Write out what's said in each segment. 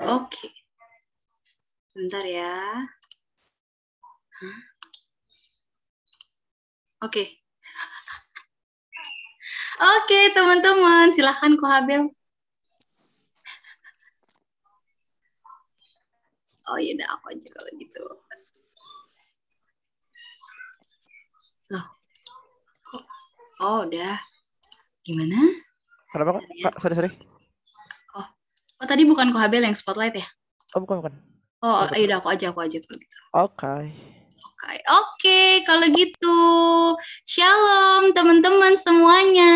Oke. Sebentar ya. Oke. Oke, teman-teman, silahkan Kohabel. Oh iya, udah aku aja kalau gitu. Loh. Oh, udah. Gimana? Kenapa kok? Kak, sorry. Oh, tadi bukan Kohabel yang spotlight ya? Oh, bukan. Oh, iya udah aku aja kalau gitu. Oke. Oke, kalau gitu. Shalom teman-teman semuanya.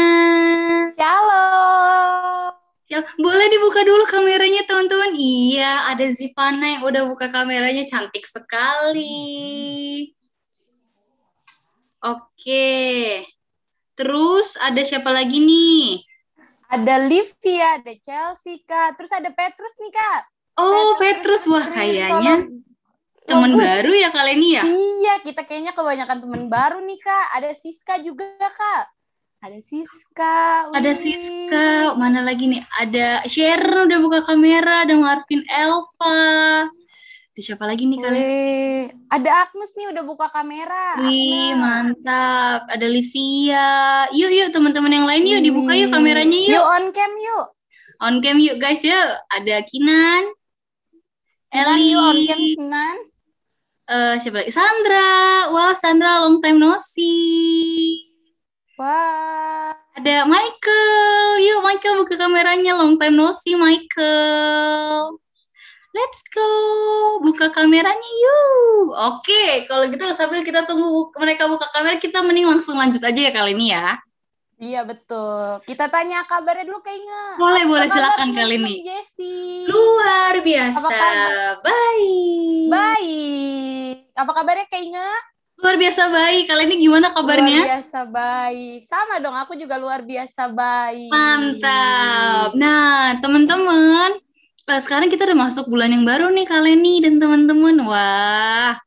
Shalom. Ya, boleh dibuka dulu kameranya teman-teman. Iya, ada Zivana yang udah buka kameranya, cantik sekali. Oke. Terus ada siapa lagi nih? Ada Livia, ada Chelsea, Kak. Terus ada Petrus nih, Kak. Oh, Petrus. Wah, kayaknya teman baru ya kali ini ya? Iya, kita kayaknya kebanyakan teman baru nih, Kak. Ada Siska juga, Kak. Ada Siska. Ada Siska. Mana lagi nih? Ada Sharon udah buka kamera. Ada Marvin Elva. Ada siapa lagi nih kalian? Ada Agnes nih udah buka kamera. Wih, mantap. Ada Livia. Yuk teman-teman yang lain yuk dibuka yuk kameranya yuk. Yuk on cam yuk. On cam yuk guys yuk. Ada Kinan. Eli. Yuk on cam Kinan. Siapa lagi? Sandra. Wah, Sandra long time no see. Wah. Ada Michael. Yuk Michael buka kameranya. Long time no see Michael. Let's go. Buka kameranya yuk. Oke, kalau gitu sambil kita tunggu mereka buka kamera, kita mending langsung lanjut aja ya kali ini ya. Iya betul. Kita tanya kabarnya dulu Kak Inga. Boleh silakan kali ini. Jessie. Luar biasa. Baik. Apa kabarnya Kak Inga? Luar biasa baik. Kali ini gimana kabarnya? Luar biasa baik. Sama dong, aku juga luar biasa baik. Mantap. Nah, teman-teman, sekarang kita udah masuk bulan yang baru nih kali ini dan teman-teman. Wah,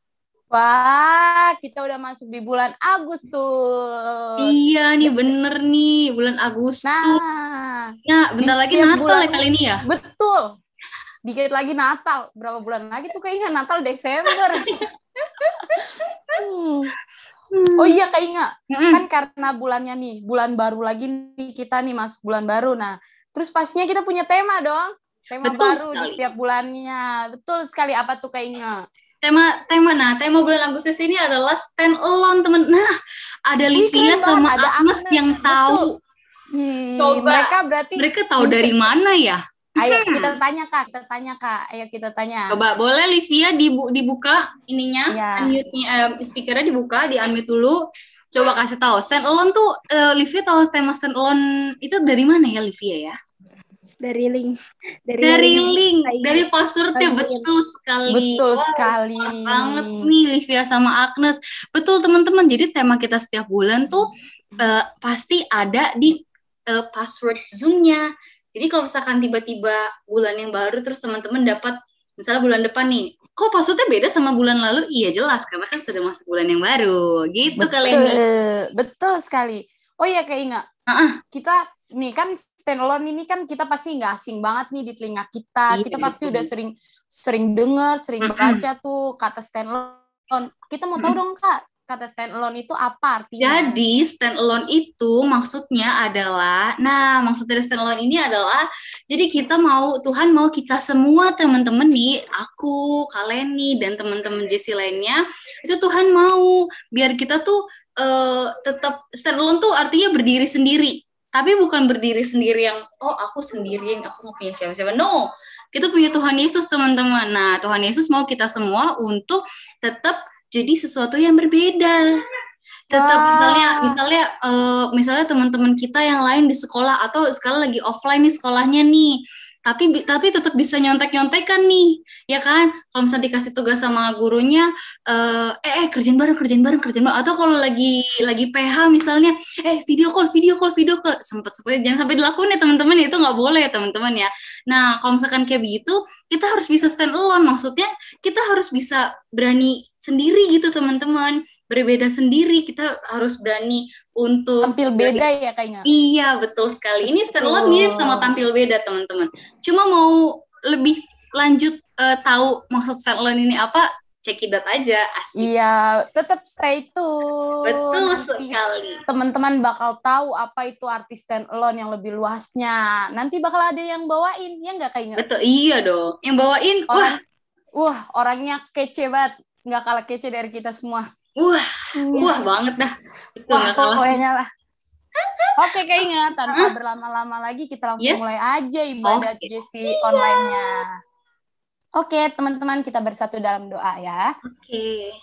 Wah, kita udah masuk di bulan Agustus. Iya nih, bener nih, bulan Agustus. Nah, Nah, bentar di lagi setiap Natal ya bulan- kali ini ya? betul. Dikit lagi Natal. Berapa bulan lagi tuh kayaknya Natal Desember. Oh iya Kak Inga, kan karena bulannya nih, bulan baru lagi nih kita nih masuk bulan baru. Nah, terus pastinya kita punya tema dong. Tema Betul baru di sekali. setiap bulannya. Betul sekali. Apa tuh Kak Inga? Tema bulan Agustus ini adalah stand alone, temen. Nah, ada Wih, Livia keren banget. sama Ada Agnes yang Betul. tahu. Coba. Mereka berarti Mereka tahu dari mana ya? Ayo kita tanya Kak, Ayo kita tanya. Coba boleh Livia dibuka ininya, Iya. unmute-nya, speakernya dibuka, di unmute dulu. Coba kasih tahu stand alone tuh, Livia tahu tema stand alone itu dari mana ya Livia ya? Dari link. Dari link, Kayak dari passwordnya. login. Betul sekali. Betul Wow, sekali. smart banget nih Livia sama Agnes. Betul teman-teman. Jadi tema kita setiap bulan tuh pasti ada di password Zoom-nya. Jadi kalau misalkan tiba-tiba bulan yang baru terus teman-teman dapat misalnya bulan depan nih, kok passwordnya beda sama bulan lalu? Iya jelas karena kan sudah masuk bulan yang baru. Gitu kalian nih. Betul sekali. Oh iya Kak Inga, kita nih kan standalone ini kan kita pasti nggak asing banget nih di telinga kita. Iya, Kita pasti betul. udah sering dengar, sering baca tuh kata standalone. Kita mau tahu dong Kak, kata standalone itu apa artinya? Jadi stand alone itu maksudnya adalah, maksud dari stand alone ini adalah, jadi Tuhan mau kita semua teman-teman nih, aku, Kaleni, dan teman-teman Jesse lainnya, itu Tuhan mau biar kita tuh tetap stand alone tuh artinya berdiri sendiri. Tapi bukan berdiri sendiri yang, aku sendirian, aku nggak punya siapa-siapa. No, kita punya Tuhan Yesus teman-teman. Nah, Tuhan Yesus mau kita semua untuk tetap jadi sesuatu yang berbeda. Tetap misalnya teman-teman kita yang lain di sekolah atau sekarang lagi offline nih sekolahnya nih. Tapi tetap bisa nyontek-nyontekan nih. Ya kan? Kalau misalnya dikasih tugas sama gurunya kerjain bareng atau kalau lagi PH misalnya video call sempat jangan sampai dilakuin ya teman-teman, itu nggak boleh ya teman-teman ya. Nah, kalau misalkan kayak begitu, kita harus bisa stand alone. Maksudnya kita harus bisa berani sendiri gitu teman-teman, berbeda sendiri. Kita harus berani untuk tampil beda ya kayaknya. Iya, betul sekali. Ini stand alone mirip sama tampil beda teman-teman. Cuma mau lebih lanjut tahu maksud stand alone ini apa, cekidot aja. Asik. Iya, tetap stay tune. Betul nanti sekali. Teman-teman bakal tahu apa itu arti stand alone yang lebih luasnya. Nanti bakal ada yang bawain, ya nggak kayaknya? Betul, iya dong. Yang bawain, orangnya kece banget. Nggak kalah kece dari kita semua. Wah banget dah. Betul, pokoknya lah. Oke, kayaknya tanpa berlama-lama lagi kita langsung mulai aja ibadah Jesse online-nya. Oke, teman-teman, kita bersatu dalam doa ya. Oke.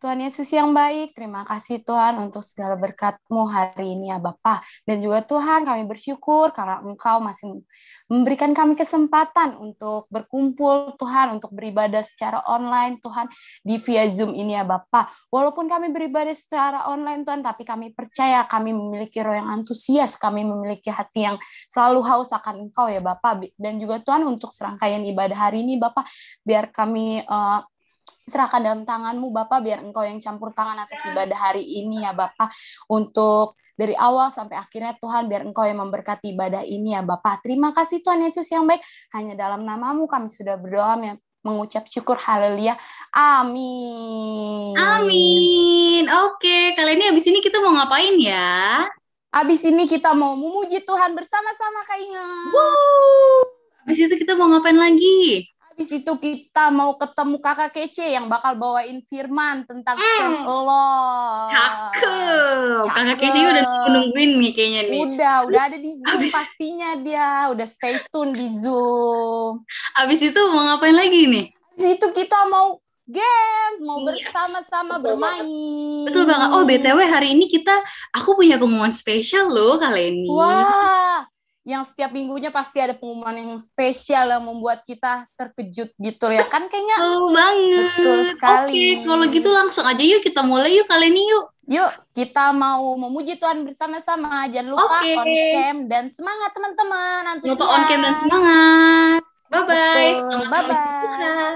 Tuhan Yesus yang baik, terima kasih Tuhan untuk segala berkat-Mu hari ini ya Bapa. Dan juga Tuhan, kami bersyukur karena Engkau masih memberikan kami kesempatan untuk berkumpul Tuhan, untuk beribadah secara online Tuhan, di via Zoom ini ya Bapa. Walaupun kami beribadah secara online Tuhan, tapi kami percaya kami memiliki roh yang antusias, kami memiliki hati yang selalu haus akan Engkau ya Bapa. Dan juga Tuhan untuk serangkaian ibadah hari ini Bapa, biar kami serahkan dalam tangan-Mu Bapa, biar Engkau yang campur tangan atas ibadah hari ini ya Bapa, untuk dari awal sampai akhirnya Tuhan, biar Engkau yang memberkati ibadah ini ya Bapa. Terima kasih Tuhan Yesus yang baik, hanya dalam nama-Mu kami sudah berdoa mengucap syukur, haleluya, amin. Amin. Oke, kali ini abis ini kita mau ngapain ya? Abis ini kita mau memuji Tuhan bersama-sama Kak Inga. Abis itu kita mau ngapain lagi? Habis itu kita mau ketemu kakak kece yang bakal bawain firman tentang stand alone. Cakep. Kakak kece udah nungguin nih kayaknya nih. Udah ada di Zoom pastinya dia. Udah stay tune di Zoom. Abis itu mau ngapain lagi nih? Abis itu kita mau game, mau bersama-sama bermain. Betul banget. Oh, BTW hari ini aku punya pengumuman spesial loh kali ini. Wah. Yang setiap minggunya pasti ada pengumuman yang spesial yang membuat kita terkejut gitu ya kan kayaknya. Betul banget. Betul sekali. Oke, kalau gitu langsung aja yuk kita mulai yuk kali ini yuk. Yuk, kita mau memuji Tuhan bersama-sama. Jangan lupa on cam dan semangat teman-teman. Antusias. Lupa on cam dan semangat. Bye-bye. Betul. Bye-bye. Tuhan.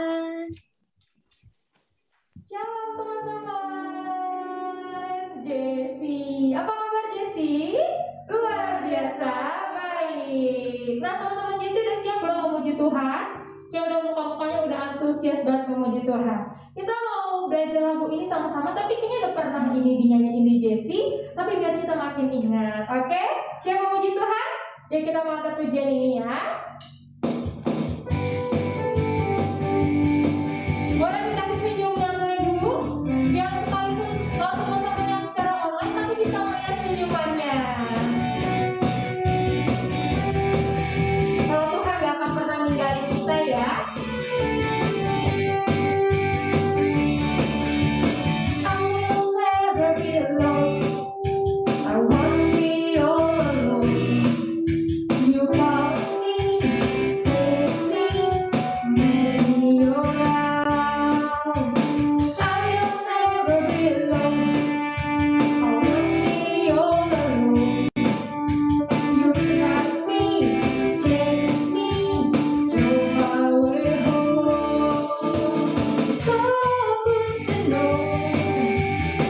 Jessie. Apa kabar Jessie? Luar biasa, baik. Nah teman-teman Jessie udah siap belum memuji Tuhan? Kayak udah muka-mukanya udah antusias banget memuji Tuhan. Kita mau belajar lagu ini sama-sama, tapi kayaknya udah pernah ini dinyanyiin di Jessie. Tapi biar kita makin ingat, oke? Siap memuji Tuhan? Ya kita mau angkat pujian ini ya. Boleh dikasih senyum yang lain dulu, biar sekalipun kalau teman-teman yang secara online tapi bisa melihat senyumannya. Kalau Tuhan gak akan pernah ninggalin kita ya. I will never be lost. I won't be all alone. You found me, saved me, made me your own. I will never be alone. I won't be all alone. You guide me, chase me, you're my way home. So good to know,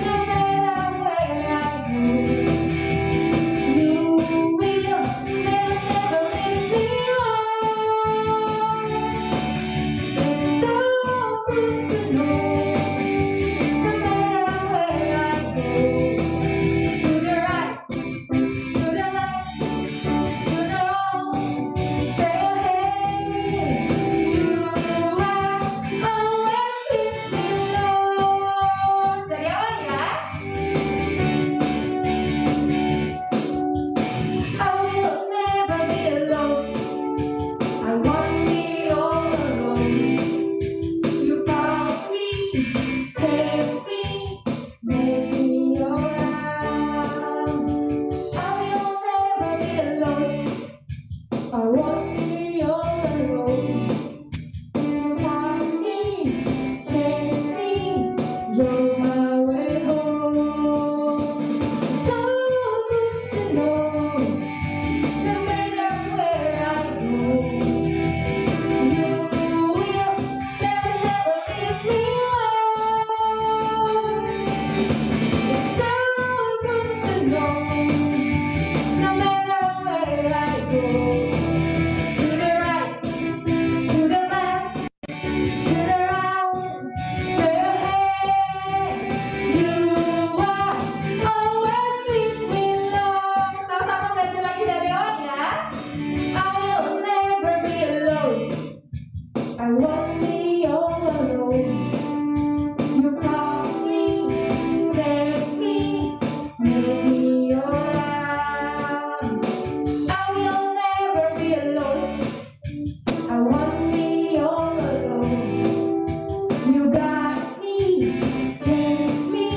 no matter where I go, you will never leave me alone. It's so good to know, no matter where I go, to the right, to the left, to the wrong, stay ahead. You are always with me, Lord. Dari awal ya. I will never be lost. I won't be all alone. You found me, saved me, made me your own. I will never be lost. I won't be all alone. You found me, chase me, you're my way home. So good to know, no matter where I go, you will never leave me alone. It's so good to know, no matter where I go, to the right, to the left, to the right, stay ahead. You are always with me, Lord. Sama-sama belajar lagi dari awal ya. I will never be lost. I won't be all alone. You call me, save me, make me your own. I will never be lost. I won't be all alone. You got me, chase me,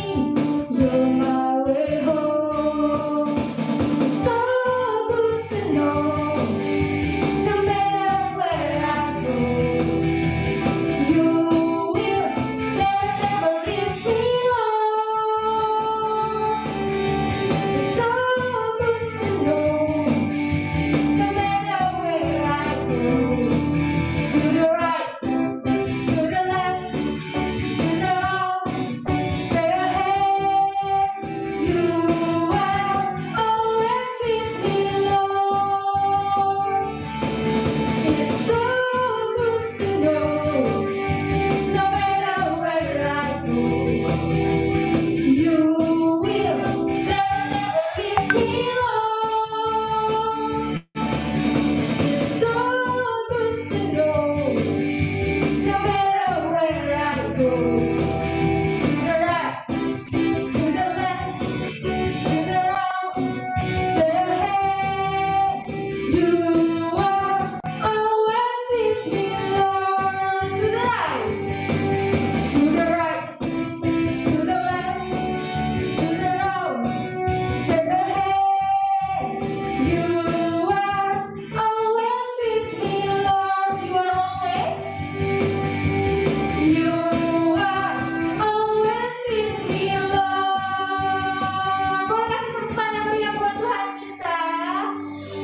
you're my way home. So good to know, no matter where I go, you will never leave me alone. It's so good to know, no matter where I go, to the right, to the left, to the wrong, stay ahead. You are always with me, Lord. It's so good to know, no matter where I go, you will never leave me alone. It's so good to know, no matter where I go, to the right, to the left, to the wrong, stay ahead. You are always with me, Lord. To the right, to the right, to the left, to the wrong, stay ahead. You are always with me, Lord. You are always. You are always with me, Lord. Boleh kasih tepuk tangan yang meriah buat Tuhan kita.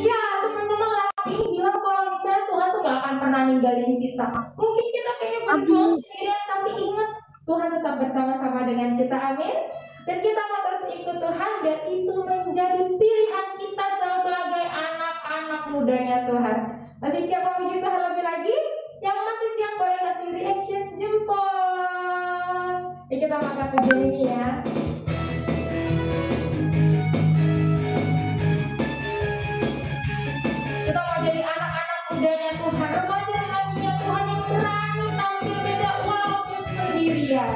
Ya, teman-teman lagu ini bilang kalau misalnya Tuhan tuh gak akan pernah ninggalin kita. Mungkin kita kayaknya berjuang sendirian, tapi ingat Tuhan tetap bersama-sama dengan kita. Amin. Dan kita mau terus ikut biar itu menjadi pilihan kita sebagai anak-anak mudanya Tuhan. Masih siap memuji Tuhan lebih lagi? Yang masih siap boleh kasih reaction jempol. Jadi kita angkat pujian ini ya. Kita mau jadi anak-anak mudanya Tuhan, remaja-remajanya Tuhan yang berani tampil beda walaupun sendirian.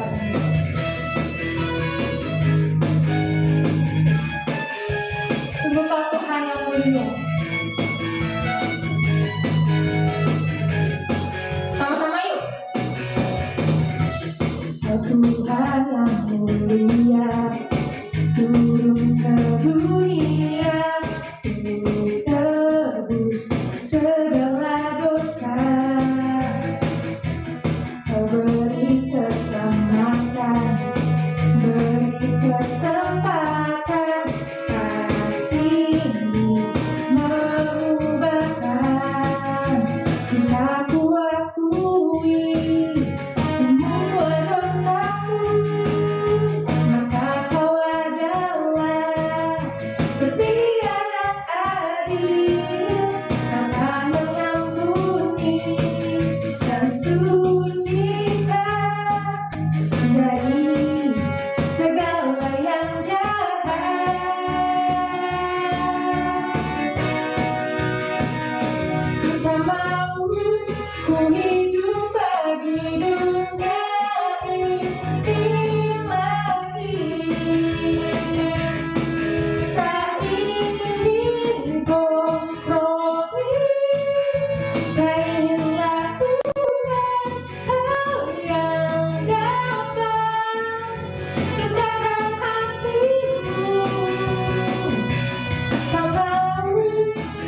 Sungguh Kau Tuhan yang mulia. Sama-sama yuk. Kau Tuhan yang mulia, turun ke dunia, tebus segala dosa. Kau beri keselamatan, beri kesempatan, kasih-Mu mengubahkan. Bila ku akui semua dosaku, maka Kau adalah setia dan adil, akan mengampuni dan sucikan dari segala yang jahat. Kita mau ku hidup bagi dunia ini lagi. Tak ingin kompromi, tak ingin lakukan hal yang dapat dekatkan hatimu. Tak mau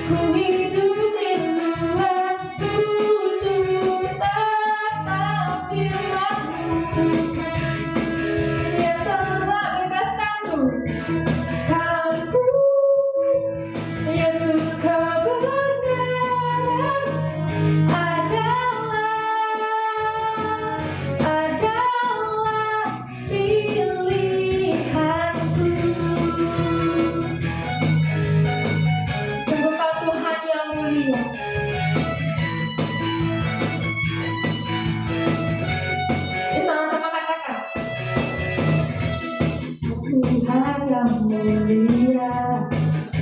ku hidup di luar tutur kata firman-Mu yang telah bebaskanku. Aku Yesus, kebenaran adalah pilihanku. Sungguh Kau Tuhan yang mulia. Yuk sama-sama katakan. Tuhan yang mulia,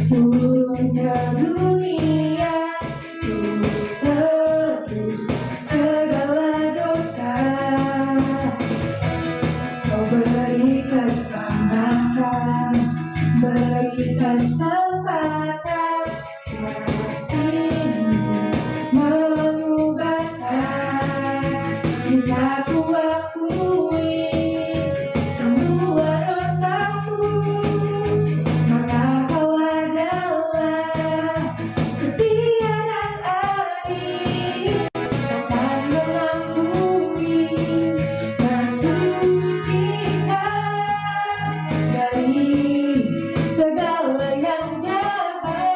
turun ke dunia, tebus segala dosa. Kau beri keselamatan, beri kesempatan, kasih-Mu mengubahkan. Bila ku akui semua dosaku, maka Kau adalah setia dan adil, akan mengampuni dan sucikan dari segala yang jahat.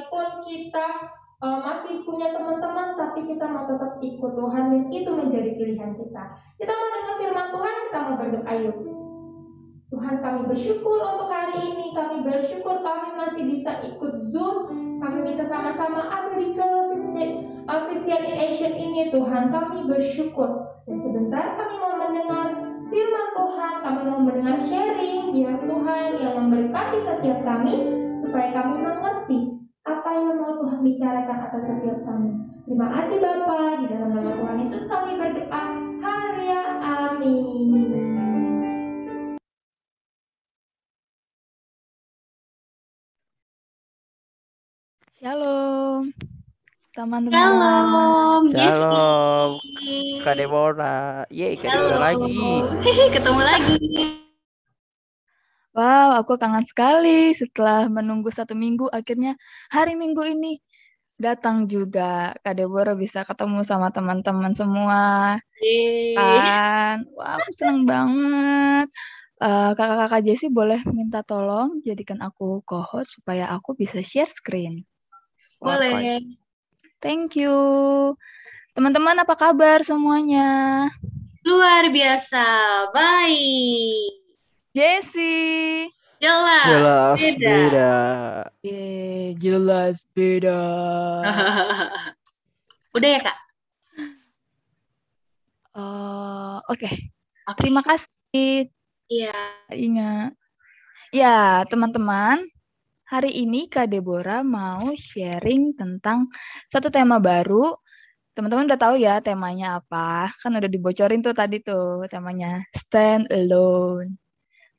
sekalipun kita masih punya teman-teman, tapi kita mau tetap ikut Tuhan, dan itu menjadi pilihan kita. Kita mau dengar firman Tuhan, kita mau berdoa yuk. Tuhan, kami bersyukur untuk hari ini, kami bersyukur kami masih bisa ikut Zoom, kami bisa sama-sama ada di fellowship Christian in Action ini. Tuhan, kami bersyukur. Dan sebentar kami mau mendengar firman Tuhan, kami mau mendengar sharing, biar Tuhan yang memberkati setiap kami, supaya kami mengerti apa yang mau Tuhan bicarakan atas setiap kami. Terima kasih Bapa, di dalam nama Tuhan Yesus kami berdoa. Haleluya, amin. Shalom, teman-teman. Shalom, Shalom, Jessie. Kak Deborah. Yeay, Kak Deborah lagi. Ketemu lagi. Wow, aku kangen sekali setelah menunggu 1 minggu. Akhirnya hari Minggu ini datang juga. Kak Deborah bisa ketemu sama teman-teman semua. Kan? Wow, senang banget. Kakak-kakak Jessie boleh minta tolong jadikan aku co-host supaya aku bisa share screen. Boleh. Thank you. Teman-teman, apa kabar semuanya? Luar biasa. Baik. Jessie. Jelas. Beda. Jelas beda. Udah ya, Kak? Oke. Terima kasih. Iya. Ingat. Ya, teman-teman. Hari ini Kak Deborah mau sharing tentang satu tema baru. Teman-teman udah tahu ya temanya apa? Kan udah dibocorin tuh tadi tuh temanya Stand Alone.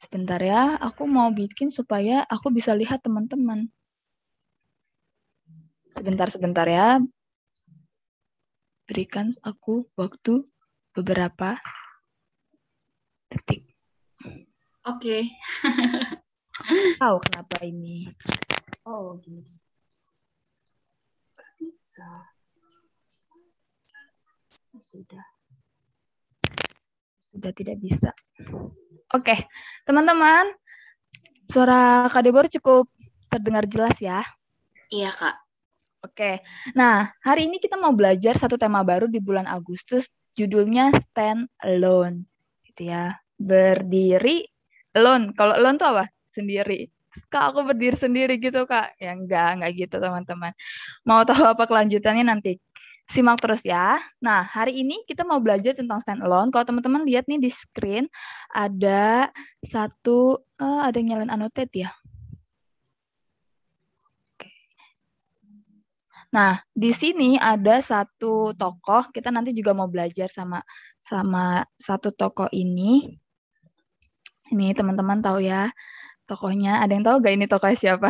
Sebentar ya, aku mau bikin supaya aku bisa lihat teman-teman. Sebentar ya. Berikan aku waktu beberapa detik. Oke. Tahu kenapa ini? Oh, gini. Bisa. Sudah tidak bisa. Oke, teman-teman. Suara Kak Deborah cukup terdengar jelas ya? Iya, Kak. Oke. Nah, hari ini kita mau belajar satu tema baru di bulan Agustus, judulnya Stand Alone. Gitu ya. Berdiri alone. Kalau alone tuh apa? Sendiri. Kak, aku berdiri sendiri gitu, Kak. Ya enggak gitu, teman-teman. Mau tahu apa kelanjutannya nanti? Simak terus ya. Nah, hari ini kita mau belajar tentang stand alone. Kalau teman-teman lihat nih di screen, ada satu, ada yang nyalain annotate ya. Nah, di sini ada satu tokoh. Kita nanti juga mau belajar sama satu tokoh ini. Ini teman-teman tahu ya tokohnya. Ada yang tahu gak ini tokohnya siapa?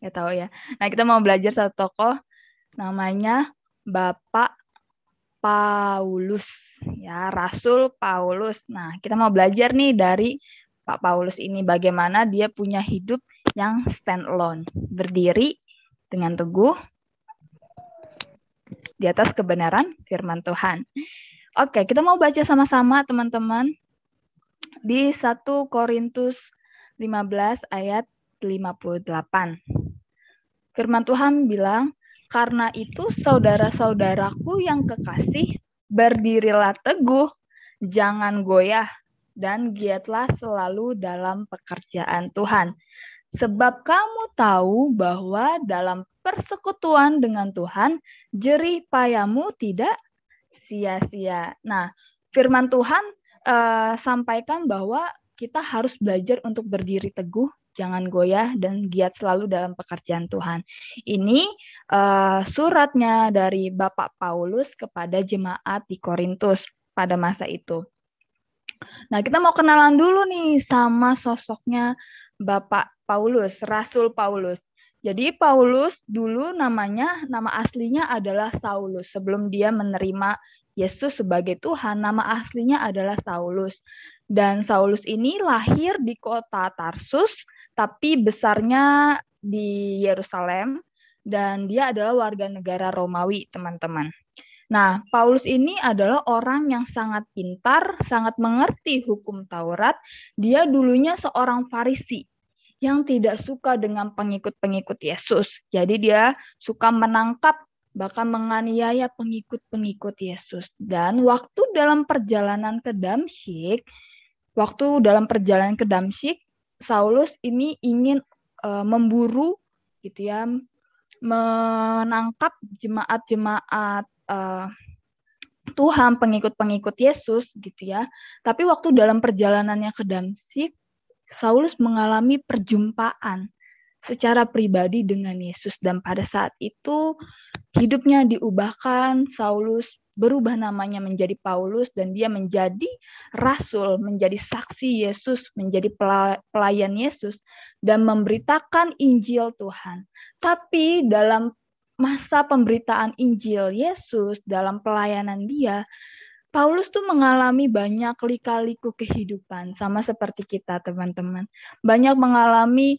Nggak tahu ya. Nah, kita mau belajar satu tokoh namanya Bapak Paulus. Ya, Rasul Paulus. Nah, kita mau belajar nih dari Pak Paulus ini bagaimana dia punya hidup yang stand alone. Berdiri dengan teguh di atas kebenaran firman Tuhan. Oke, kita mau baca sama-sama teman-teman di 1 Korintus 15 ayat 58. Firman Tuhan bilang, "Karena itu saudara-saudaraku yang kekasih, berdirilah teguh, jangan goyah, dan giatlah selalu dalam pekerjaan Tuhan. Sebab kamu tahu bahwa dalam persekutuan dengan Tuhan, jerih payahmu tidak sia-sia." Nah, firman Tuhan sampaikan bahwa kita harus belajar untuk berdiri teguh, jangan goyah, dan giat selalu dalam pekerjaan Tuhan. Ini suratnya dari Bapak Paulus kepada jemaat di Korintus pada masa itu. Nah, kita mau kenalan dulu nih sama sosoknya Bapak Paulus, Rasul Paulus. Jadi Paulus dulu nama aslinya adalah Saulus. Sebelum dia menerima Yesus sebagai Tuhan, nama aslinya adalah Saulus. Dan Saulus ini lahir di kota Tarsus, tapi besarnya di Yerusalem, dan dia adalah warga negara Romawi, teman-teman. Nah, Paulus ini adalah orang yang sangat pintar, sangat mengerti hukum Taurat. Dia dulunya seorang Farisi. yang tidak suka dengan pengikut-pengikut Yesus. Jadi dia suka menangkap, bahkan menganiaya pengikut-pengikut Yesus. Dan waktu dalam perjalanan ke Damsyik, Saulus ini ingin memburu gitu ya, menangkap jemaat-jemaat Tuhan, pengikut-pengikut Yesus gitu ya. Tapi waktu dalam perjalanannya ke Damsyik, Saulus mengalami perjumpaan secara pribadi dengan Yesus, dan pada saat itu hidupnya diubahkan. Saulus berubah namanya menjadi Paulus, dan dia menjadi rasul, menjadi saksi Yesus, menjadi pelayan Yesus, dan memberitakan Injil Tuhan. Tapi dalam masa pemberitaan Injil Yesus, dalam pelayanan dia, Paulus tuh mengalami banyak lika-liku kehidupan, sama seperti kita, teman-teman. Banyak mengalami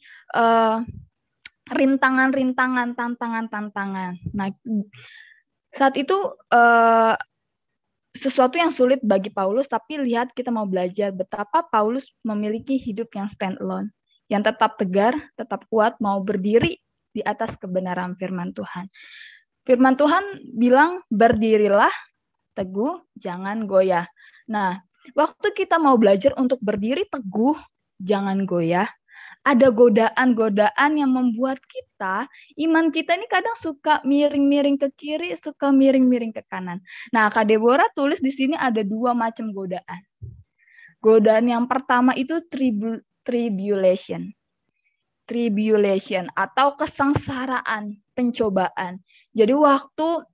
rintangan-rintangan, tantangan-tantangan. Nah, saat itu sesuatu yang sulit bagi Paulus, tapi lihat, kita mau belajar betapa Paulus memiliki hidup yang stand alone, yang tetap tegar, tetap kuat, mau berdiri di atas kebenaran firman Tuhan. Firman Tuhan bilang, berdirilah teguh, jangan goyah. Nah, waktu kita mau belajar untuk berdiri teguh, jangan goyah, ada godaan-godaan yang membuat iman kita ini kadang suka miring-miring ke kiri, suka miring-miring ke kanan. Nah, Kak Deborah tulis di sini ada 2 macam godaan. Godaan yang pertama itu tribulation atau kesengsaraan, pencobaan. Jadi waktu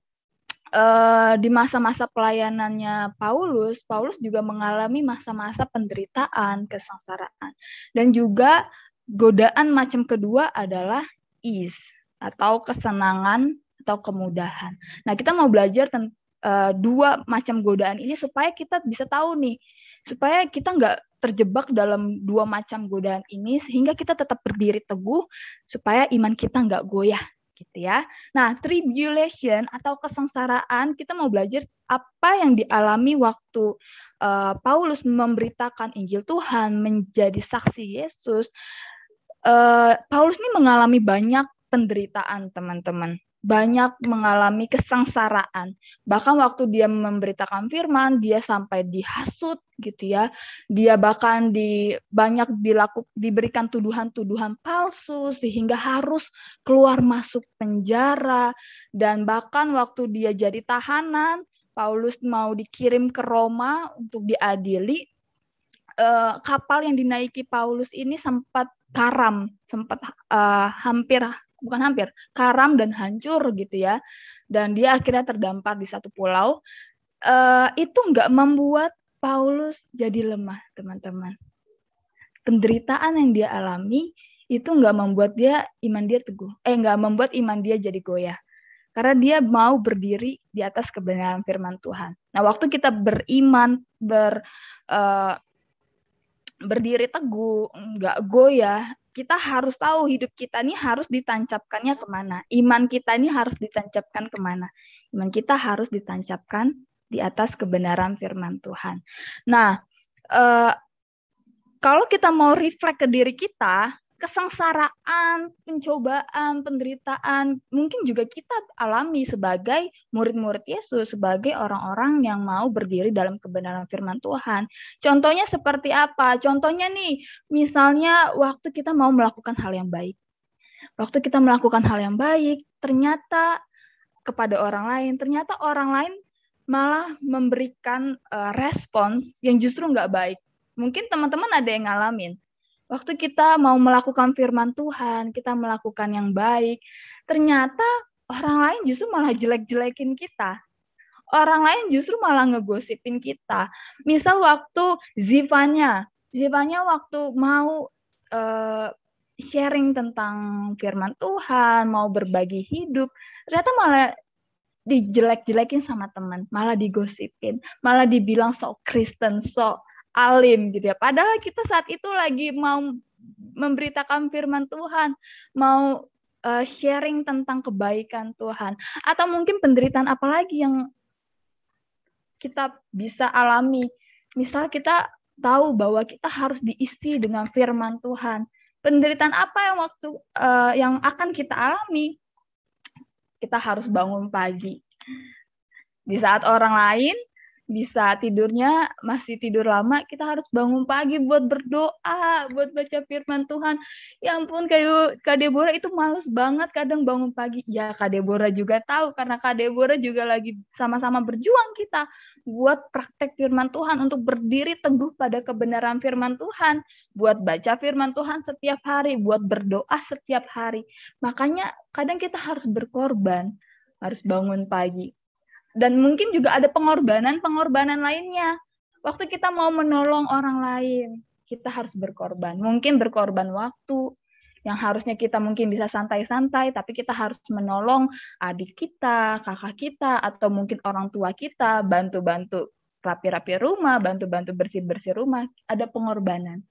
di masa-masa pelayanannya Paulus juga mengalami masa-masa penderitaan, kesengsaraan. Dan juga godaan macam kedua adalah ease, atau kesenangan atau kemudahan. Nah, kita mau belajar 2 macam godaan ini supaya kita bisa tahu nih, supaya kita nggak terjebak dalam 2 macam godaan ini, sehingga kita tetap berdiri teguh, supaya iman kita nggak goyah. Gitu ya. Nah, tribulation atau kesengsaraan, kita mau belajar apa yang dialami waktu Paulus memberitakan Injil Tuhan, menjadi saksi Yesus. Paulus ini mengalami banyak penderitaan, teman-teman. Banyak mengalami kesengsaraan. Bahkan waktu dia memberitakan firman, dia sampai dihasut gitu ya. Dia bahkan diberikan tuduhan-tuduhan palsu sehingga harus keluar masuk penjara. Dan bahkan waktu dia jadi tahanan, Paulus mau dikirim ke Roma untuk diadili. Kapal yang dinaiki Paulus ini sempat karam, karam dan hancur gitu ya. Dan dia akhirnya terdampar di satu pulau. Itu nggak membuat Paulus jadi lemah, teman-teman. Penderitaan yang dia alami itu nggak membuat iman dia teguh. Nggak membuat iman dia jadi goyah. Karena dia mau berdiri di atas kebenaran firman Tuhan. Nah, waktu kita beriman, berdiri teguh, nggak goyah, kita harus tahu hidup kita ini harus ditancapkannya kemana. Iman kita ini harus ditancapkan kemana. Iman kita harus ditancapkan di atas kebenaran firman Tuhan. Nah, kalau kita mau reflect ke diri kita, kesengsaraan, pencobaan, penderitaan, mungkin juga kita alami sebagai murid-murid Yesus, sebagai orang-orang yang mau berdiri dalam kebenaran firman Tuhan. Contohnya seperti apa? Contohnya nih, misalnya waktu kita mau melakukan hal yang baik. Waktu kita melakukan hal yang baik, ternyata kepada orang lain, ternyata orang lain malah memberikan respons yang justru nggak baik. Mungkin teman-teman ada yang ngalamin. Waktu kita mau melakukan firman Tuhan, kita melakukan yang baik, ternyata orang lain justru malah jelek-jelekin kita. Orang lain justru malah ngegosipin kita. Misal waktu Zivanya waktu mau sharing tentang firman Tuhan, mau berbagi hidup, ternyata malah dijelek-jelekin sama teman, malah digosipin, malah dibilang sok Kristen, sok alim gitu ya. Padahal kita saat itu lagi mau memberitakan firman Tuhan, mau sharing tentang kebaikan Tuhan. Atau mungkin penderitaan apa lagi yang kita bisa alami. Misal kita tahu bahwa kita harus diisi dengan firman Tuhan. penderitaan apa yang akan kita alami? Kita harus bangun pagi. Di saat orang lain bisa tidurnya masih tidur lama, kita harus bangun pagi buat berdoa, buat baca firman Tuhan. Ya ampun, kayak Kak Deborah itu males banget kadang bangun pagi. Ya Kak Deborah juga tahu, karena Kak Deborah juga lagi sama-sama berjuang kita buat praktek firman Tuhan, untuk berdiri teguh pada kebenaran firman Tuhan, buat baca firman Tuhan setiap hari, buat berdoa setiap hari. Makanya kadang kita harus berkorban, harus bangun pagi. Dan mungkin juga ada pengorbanan lainnya. Waktu kita mau menolong orang lain, kita harus berkorban. Mungkin berkorban waktu, yang harusnya kita mungkin bisa santai-santai, tapi kita harus menolong adik kita, kakak kita, atau mungkin orang tua kita, bantu-bantu rapi-rapi rumah, bantu-bantu bersih-bersih rumah. Ada pengorbanan.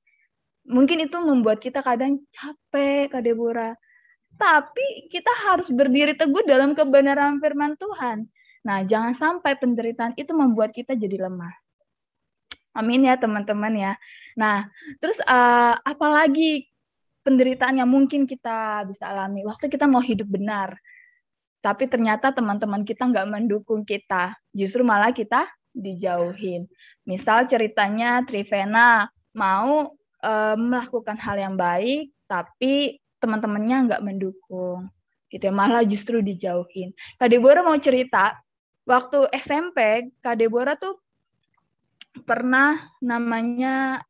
Mungkin itu membuat kita kadang capek, Kak Deborah. Tapi kita harus berdiri teguh dalam kebenaran firman Tuhan. Nah, jangan sampai penderitaan itu membuat kita jadi lemah. Amin ya teman-teman ya. Nah, terus apalagi penderitaan yang mungkin kita bisa alami waktu kita mau hidup benar. Tapi ternyata teman-teman kita nggak mendukung kita. Justru malah kita dijauhin. Misal ceritanya Trivena mau melakukan hal yang baik, tapi teman-temannya nggak mendukung. Gitu ya, malah justru dijauhin. Kak Deborah mau cerita, waktu SMP, Kak Deborah tuh pernah namanya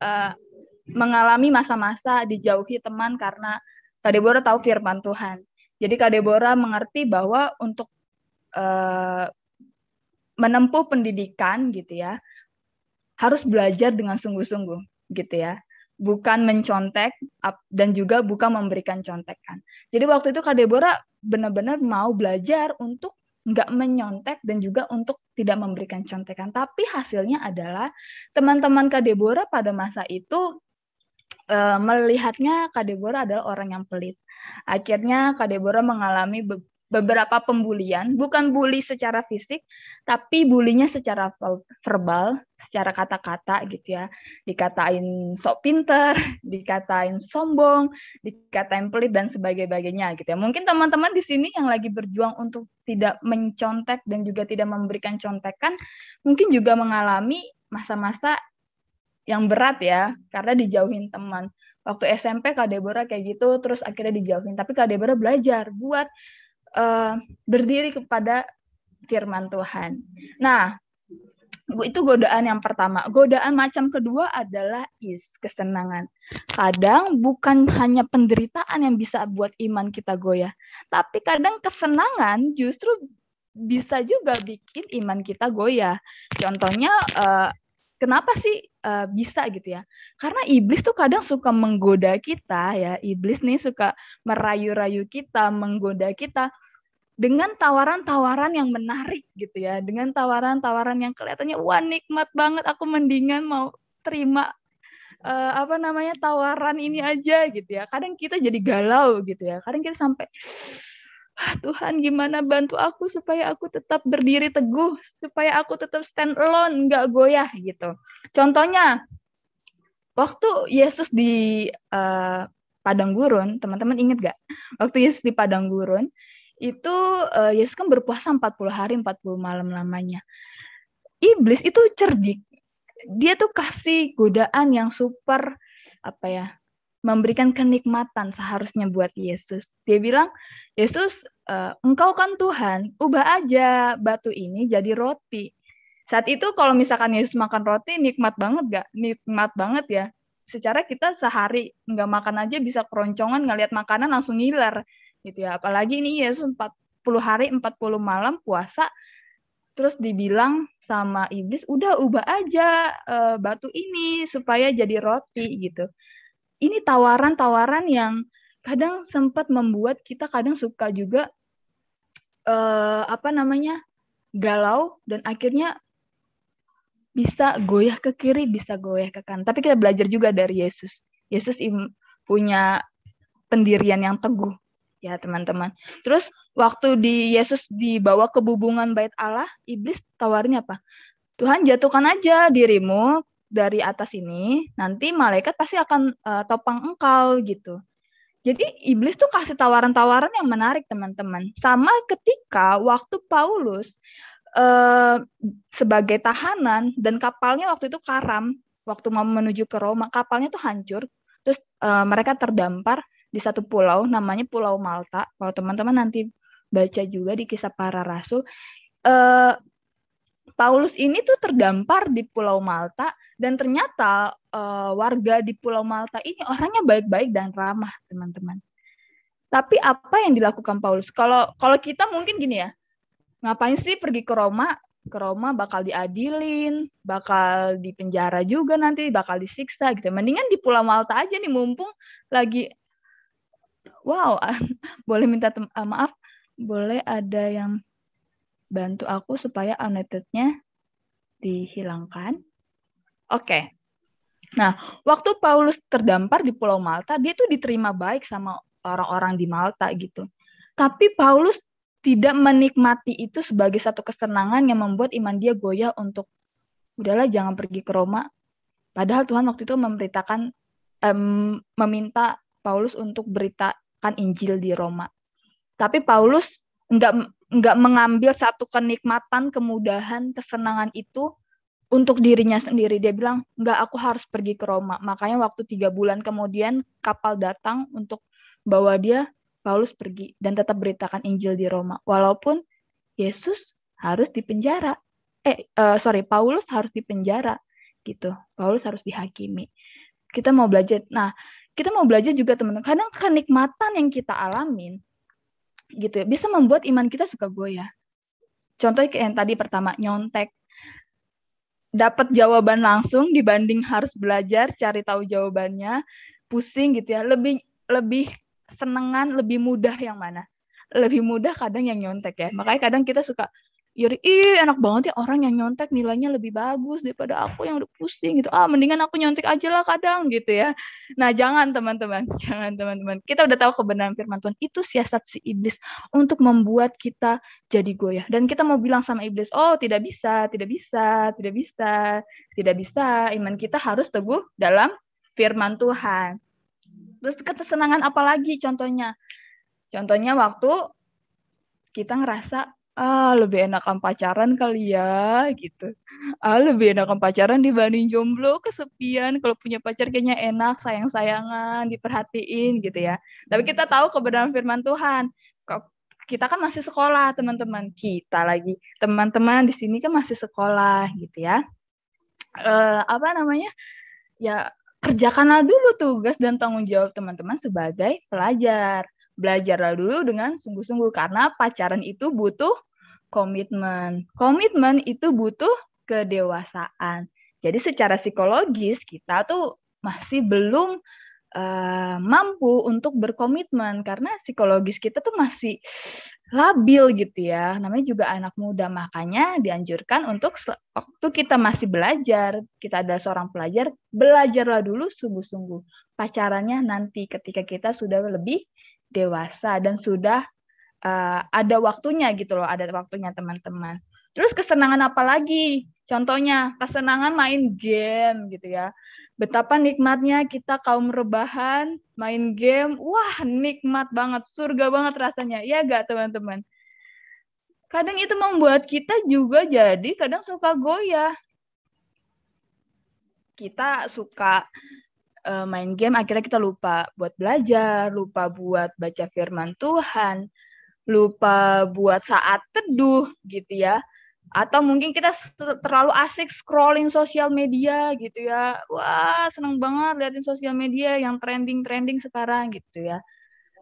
mengalami masa-masa dijauhi teman karena Kak Deborah tahu firman Tuhan. Jadi Kak Deborah mengerti bahwa untuk menempuh pendidikan gitu ya, harus belajar dengan sungguh-sungguh gitu ya. Bukan mencontek dan juga bukan memberikan contekan. Jadi waktu itu Kak Deborah benar-benar mau belajar untuk nggak menyontek dan juga untuk tidak memberikan contekan. Tapi hasilnya adalah teman-teman Kak Deborah pada masa itu melihatnya Kak Deborah adalah orang yang pelit. Akhirnya Kak Deborah mengalami beberapa pembulian, bukan bully secara fisik, tapi bulinya secara verbal, secara kata-kata gitu ya. Dikatain sok pinter, dikatain sombong, dikatain pelit dan sebagainya gitu ya. Mungkin teman-teman di sini yang lagi berjuang untuk tidak mencontek dan juga tidak memberikan contekan, mungkin juga mengalami masa-masa yang berat ya, karena dijauhin teman. Waktu SMP Kak Deborah kayak gitu, terus akhirnya dijauhin. Tapi Kak Deborah belajar buat berdiri kepada firman Tuhan. Nah, itu godaan yang pertama. Godaan macam kedua adalah kesenangan. Kadang bukan hanya penderitaan yang bisa buat iman kita goyah, tapi kadang kesenangan justru bisa juga bikin iman kita goyah. Contohnya, kenapa sih bisa gitu ya? Karena iblis tuh kadang suka menggoda kita ya. Iblis nih suka merayu-rayu kita, menggoda kita dengan tawaran-tawaran yang menarik gitu ya, dengan tawaran-tawaran yang kelihatannya wah nikmat banget, aku mendingan mau terima tawaran ini aja gitu ya. Kadang kita jadi galau gitu ya, kadang kita sampai Tuhan gimana bantu aku supaya aku tetap berdiri teguh, supaya aku tetap stand alone, nggak goyah gitu. Contohnya waktu Yesus di padang gurun, teman-teman ingat gak? Waktu Yesus di padang gurun itu Yesus kan berpuasa 40 hari 40 malam lamanya. Iblis itu cerdik. Dia tuh kasih godaan yang super memberikan kenikmatan seharusnya buat Yesus. Dia bilang, Yesus, engkau kan Tuhan, ubah aja batu ini jadi roti. Saat itu kalau misalkan Yesus makan roti, nikmat banget gak? Nikmat banget ya. Secara kita sehari nggak makan aja bisa keroncongan, ngelihat makanan langsung ngiler. Gitu ya. Apalagi ini Yesus 40 hari 40 malam puasa, terus dibilang sama iblis, udah ubah aja batu ini supaya jadi roti gitu. Ini tawaran-tawaran yang kadang sempat membuat kita kadang suka juga galau dan akhirnya bisa goyah ke kiri, bisa goyah ke kanan. Tapi kita belajar juga dari Yesus. Yesus punya pendirian yang teguh. Ya teman-teman. Terus waktu Yesus dibawa ke bubungan bait Allah, iblis tawarnya apa? Tuhan jatuhkan aja dirimu dari atas ini, nanti malaikat pasti akan topang engkau gitu. Jadi iblis tuh kasih tawaran-tawaran yang menarik teman-teman. Sama ketika waktu Paulus sebagai tahanan dan kapalnya waktu itu karam, waktu mau menuju ke Roma, kapalnya tuh hancur. Terus mereka terdampar di satu pulau namanya Pulau Malta. Kalau teman-teman nanti baca juga di Kisah Para Rasul, Paulus ini tuh terdampar di Pulau Malta dan ternyata warga di Pulau Malta ini orangnya baik-baik dan ramah, teman-teman. Tapi apa yang dilakukan Paulus? Kalau kita mungkin gini ya, ngapain sih pergi ke Roma? Ke Roma bakal diadilin, bakal dipenjara juga nanti, bakal disiksa gitu. Mendingan di Pulau Malta aja nih, mumpung lagi, wow, boleh minta maaf, boleh ada yang bantu aku supaya unmuted-nya dihilangkan. Oke. Nah, waktu Paulus terdampar di Pulau Malta, dia tuh diterima baik sama orang-orang di Malta gitu. Tapi Paulus tidak menikmati itu sebagai satu kesenangan yang membuat iman dia goyah untuk udahlah jangan pergi ke Roma. Padahal Tuhan waktu itu meminta Paulus untuk beritakan Injil di Roma. Tapi Paulus nggak mengambil satu kenikmatan, kemudahan, kesenangan itu untuk dirinya sendiri. Dia bilang, nggak, aku harus pergi ke Roma. Makanya waktu 3 bulan kemudian kapal datang untuk bawa dia, Paulus pergi dan tetap beritakan Injil di Roma. Walaupun Yesus harus dipenjara. Paulus harus dipenjara gitu. Paulus harus dihakimi. Kita mau belajar. Nah, kita mau belajar juga teman-teman. Kadang kenikmatan yang kita alamin gitu ya, bisa membuat iman kita suka goyah. Contohnya kayak yang tadi pertama, nyontek. Dapat jawaban langsung dibanding harus belajar cari tahu jawabannya, pusing gitu ya. Lebih senengan, lebih mudah yang mana? Lebih mudah kadang yang nyontek ya. Makanya kadang kita suka enak banget ya orang yang nyontek, nilainya lebih bagus daripada aku yang udah pusing gitu. Mendingan aku nyontek aja lah kadang gitu ya. Nah, jangan teman-teman. Kita udah tahu kebenaran firman Tuhan. Itu siasat si iblis untuk membuat kita jadi goyah. Dan kita mau bilang sama iblis, tidak bisa. Iman kita harus teguh dalam firman Tuhan. Terus kesenangan apa lagi contohnya? Contohnya waktu kita ngerasa lebih enakan pacaran kali ya gitu. Lebih enakan pacaran dibanding jomblo, kesepian. Kalau punya pacar kayaknya enak, sayang-sayangan, diperhatiin gitu ya. Tapi kita tahu kebenaran firman Tuhan. Kita kan masih sekolah, teman-teman. Kita lagi, teman-teman di sini kan masih sekolah gitu ya. Ya kerjakanlah dulu tugas dan tanggung jawab teman-teman sebagai pelajar. Belajarlah dulu dengan sungguh-sungguh karena pacaran itu butuh komitmen. Komitmen itu butuh kedewasaan. Jadi secara psikologis kita tuh masih belum mampu untuk berkomitmen karena psikologis kita tuh masih labil gitu ya. Namanya juga anak muda, makanya dianjurkan untuk waktu kita masih belajar, kita ada seorang pelajar, belajarlah dulu sungguh-sungguh. Pacarannya nanti ketika kita sudah lebih dewasa dan sudah ada waktunya gitu loh, ada waktunya teman-teman. Terus kesenangan apa lagi? Contohnya kesenangan main game gitu ya. Betapa nikmatnya kita kaum rebahan main game. Wah, nikmat banget, surga banget rasanya. Ya gak teman-teman? Kadang itu membuat kita juga jadi kadang suka goyah. Kita suka main game, akhirnya kita lupa buat belajar, lupa buat baca firman Tuhan, lupa buat saat teduh gitu ya. Atau mungkin kita terlalu asik scrolling sosial media gitu ya. Wah, seneng banget liatin sosial media yang trending sekarang gitu ya.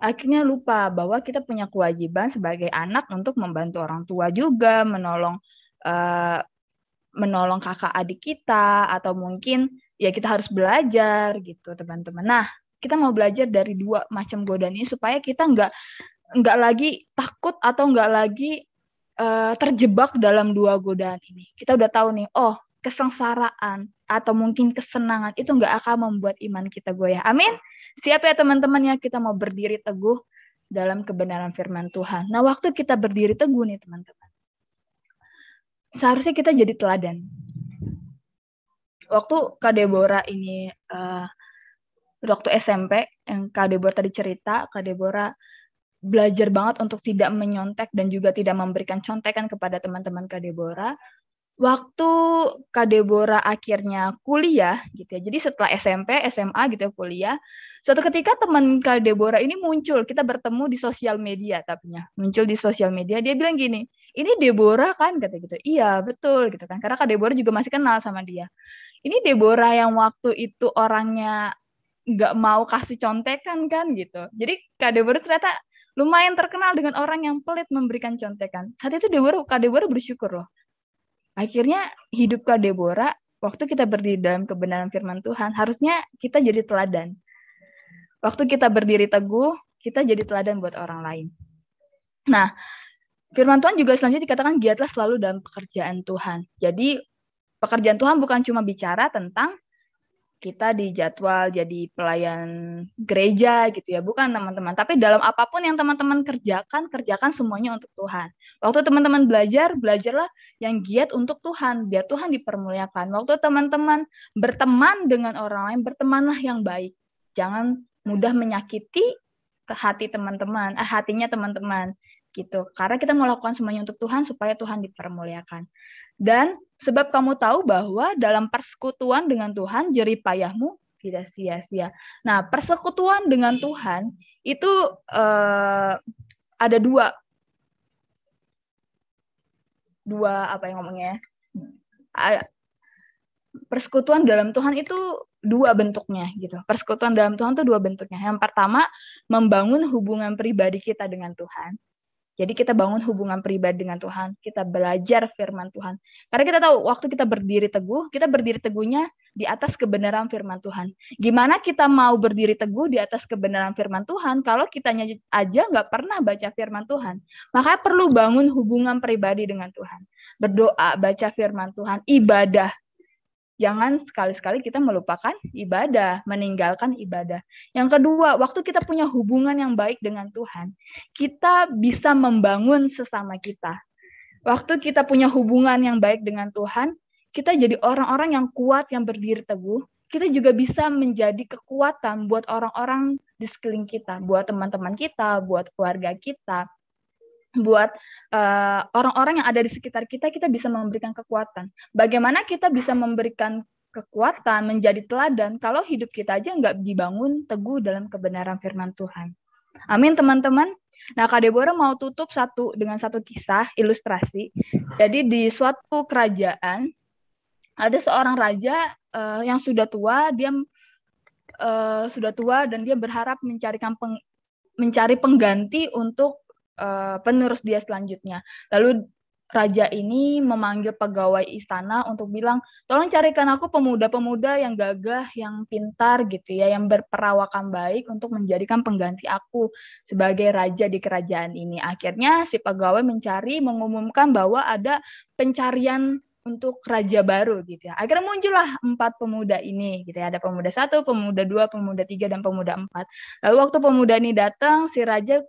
Akhirnya lupa bahwa kita punya kewajiban sebagai anak untuk membantu orang tua juga, menolong kakak adik kita, atau mungkin ya kita harus belajar gitu teman-teman. Nah, kita mau belajar dari 2 macam godaan ini supaya kita nggak lagi takut atau nggak lagi terjebak dalam 2 godaan ini. Kita udah tahu nih, kesengsaraan atau mungkin kesenangan itu nggak akan membuat iman kita goyah. Amin. Siap ya teman-teman ya, kita mau berdiri teguh dalam kebenaran firman Tuhan. Nah, waktu kita berdiri teguh nih teman-teman, seharusnya kita jadi teladan. Waktu Kak Deborah ini waktu SMP yang Kak Deborah tadi cerita, Kak Deborah belajar banget untuk tidak menyontek dan juga tidak memberikan contekan kepada teman-teman Kak Deborah. Waktu Kak Deborah akhirnya kuliah gitu ya. Jadi setelah SMP, SMA gitu ya, kuliah, suatu ketika teman Kak Deborah ini muncul, kita bertemu di sosial media tapinya. Muncul di sosial media, dia bilang gini, "Ini Deborah kan?" kata gitu. "Iya, betul." gitu kan. Karena Kak Deborah juga masih kenal sama dia. "Ini Deborah yang waktu itu orangnya nggak mau kasih contekan kan?" gitu. Jadi Kak Deborah ternyata lumayan terkenal dengan orang yang pelit memberikan contekan. Saat itu Kak Deborah bersyukur loh. Akhirnya hidup Kak Deborah, waktu kita berdiri dalam kebenaran firman Tuhan, harusnya kita jadi teladan. Waktu kita berdiri teguh, kita jadi teladan buat orang lain. Nah, firman Tuhan juga selanjutnya dikatakan giatlah selalu dalam pekerjaan Tuhan. Jadi pekerjaan Tuhan bukan cuma bicara tentang kita dijadwal jadi pelayan gereja gitu ya, bukan teman-teman. Tapi dalam apapun yang teman-teman kerjakan semuanya untuk Tuhan. Waktu teman-teman belajarlah yang giat untuk Tuhan, biar Tuhan dipermuliakan. Waktu teman-teman berteman dengan orang lain, bertemanlah yang baik. Jangan mudah menyakiti hatinya teman-teman gitu. Karena kita melakukan semuanya untuk Tuhan supaya Tuhan dipermuliakan. Dan sebab kamu tahu bahwa dalam persekutuan dengan Tuhan jerih payahmu tidak sia-sia. Nah, persekutuan dengan Tuhan itu ada dua apa yang ngomongnya? Persekutuan dalam Tuhan itu dua bentuknya gitu. Persekutuan dalam Tuhan itu dua bentuknya. Yang pertama, membangun hubungan pribadi kita dengan Tuhan. Jadi kita bangun hubungan pribadi dengan Tuhan, kita belajar firman Tuhan. Karena kita tahu waktu kita berdiri teguhnya di atas kebenaran firman Tuhan. Gimana kita mau berdiri teguh di atas kebenaran firman Tuhan kalau kitanya aja nggak pernah baca firman Tuhan? Makanya perlu bangun hubungan pribadi dengan Tuhan. Berdoa, baca firman Tuhan, ibadah. Jangan sekali-sekali kita melupakan ibadah, meninggalkan ibadah. Yang kedua, waktu kita punya hubungan yang baik dengan Tuhan, kita bisa membangun sesama kita. Waktu kita punya hubungan yang baik dengan Tuhan, kita jadi orang-orang yang kuat, yang berdiri teguh. Kita juga bisa menjadi kekuatan buat orang-orang di sekeliling kita, buat teman-teman kita, buat keluarga kita, buat orang-orang yang ada di sekitar kita, kita bisa memberikan kekuatan. Bagaimana kita bisa memberikan kekuatan, menjadi teladan, kalau hidup kita aja nggak dibangun teguh dalam kebenaran firman Tuhan. Amin, teman-teman. Nah, Kak Deborah mau tutup dengan satu kisah, ilustrasi. Jadi di suatu kerajaan, ada seorang raja yang sudah tua, dia sudah tua dan dia berharap mencari pengganti untuk penerus dia selanjutnya. Lalu raja ini memanggil pegawai istana untuk bilang, tolong carikan aku pemuda-pemuda yang gagah, yang pintar gitu ya, yang berperawakan baik untuk menjadikan pengganti aku sebagai raja di kerajaan ini. Akhirnya si pegawai mengumumkan bahwa ada pencarian untuk raja baru gitu ya. Akhirnya muncullah 4 pemuda ini gitu ya. Ada pemuda 1, pemuda 2, pemuda 3, dan pemuda 4. Lalu waktu pemuda ini datang, si raja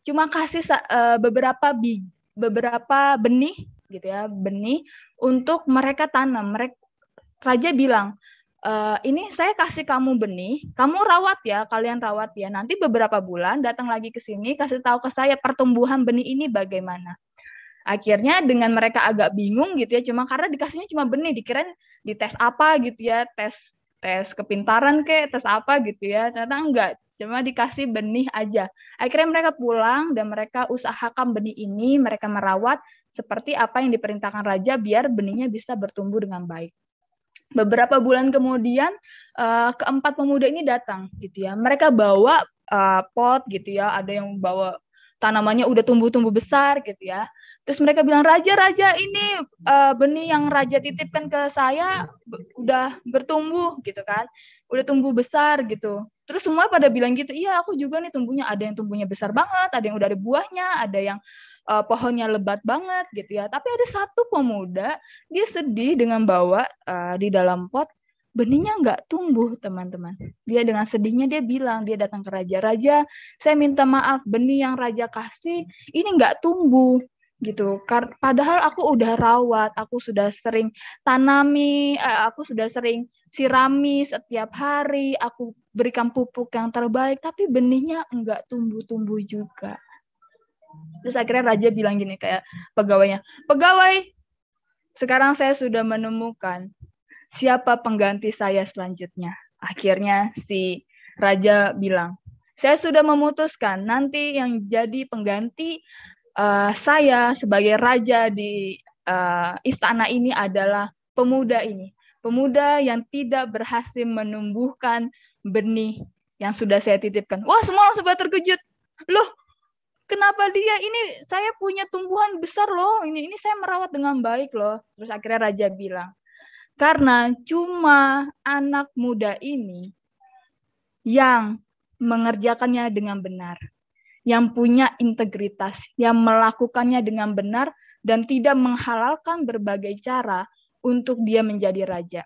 cuma kasih beberapa benih gitu ya, benih untuk mereka tanam. Raja bilang, ini saya kasih kamu benih, kamu kalian rawat ya. Nanti beberapa bulan datang lagi ke sini, kasih tahu ke saya pertumbuhan benih ini bagaimana. Akhirnya dengan mereka agak bingung gitu ya, karena dikasihnya cuma benih, dikirain dites apa gitu ya, tes kepintaran tes apa gitu ya. Ternyata enggak, cuma dikasih benih aja. Akhirnya mereka pulang dan mereka usahakan benih ini, mereka merawat seperti apa yang diperintahkan raja biar benihnya bisa bertumbuh dengan baik. Beberapa bulan kemudian keempat pemuda ini datang gitu ya. Mereka bawa pot gitu ya, ada yang bawa tanamannya udah tumbuh besar gitu ya. Terus mereka bilang, raja ini benih yang raja titipkan ke saya udah bertumbuh gitu kan, udah tumbuh besar gitu. Terus semua pada bilang gitu, iya aku juga nih tumbuhnya, ada yang tumbuhnya besar banget, ada yang udah ada buahnya, ada yang pohonnya lebat banget gitu ya. Tapi ada satu pemuda, dia sedih dengan bawa di dalam pot, benihnya nggak tumbuh, teman-teman. Dia dengan sedihnya dia bilang, dia datang ke raja, saya minta maaf, benih yang raja kasih ini nggak tumbuh gitu. Padahal aku udah rawat, aku sudah sering tanami, aku sudah sering sirami setiap hari, aku berikan pupuk yang terbaik, tapi benihnya enggak tumbuh-tumbuh juga. Terus akhirnya raja bilang gini kayak pegawainya, "Pegawai, sekarang saya sudah menemukan siapa pengganti saya selanjutnya." Akhirnya si raja bilang, "Saya sudah memutuskan nanti yang jadi pengganti saya sebagai raja di istana ini adalah pemuda ini. Pemuda yang tidak berhasil menumbuhkan benih yang sudah saya titipkan." Wah, semua langsung pada terkejut. Loh, kenapa dia? Ini saya punya tumbuhan besar loh. Ini saya merawat dengan baik loh. Terus akhirnya raja bilang, "Karena cuma anak muda ini yang mengerjakannya dengan benar, yang punya integritas, yang melakukannya dengan benar dan tidak menghalalkan berbagai cara untuk dia menjadi raja."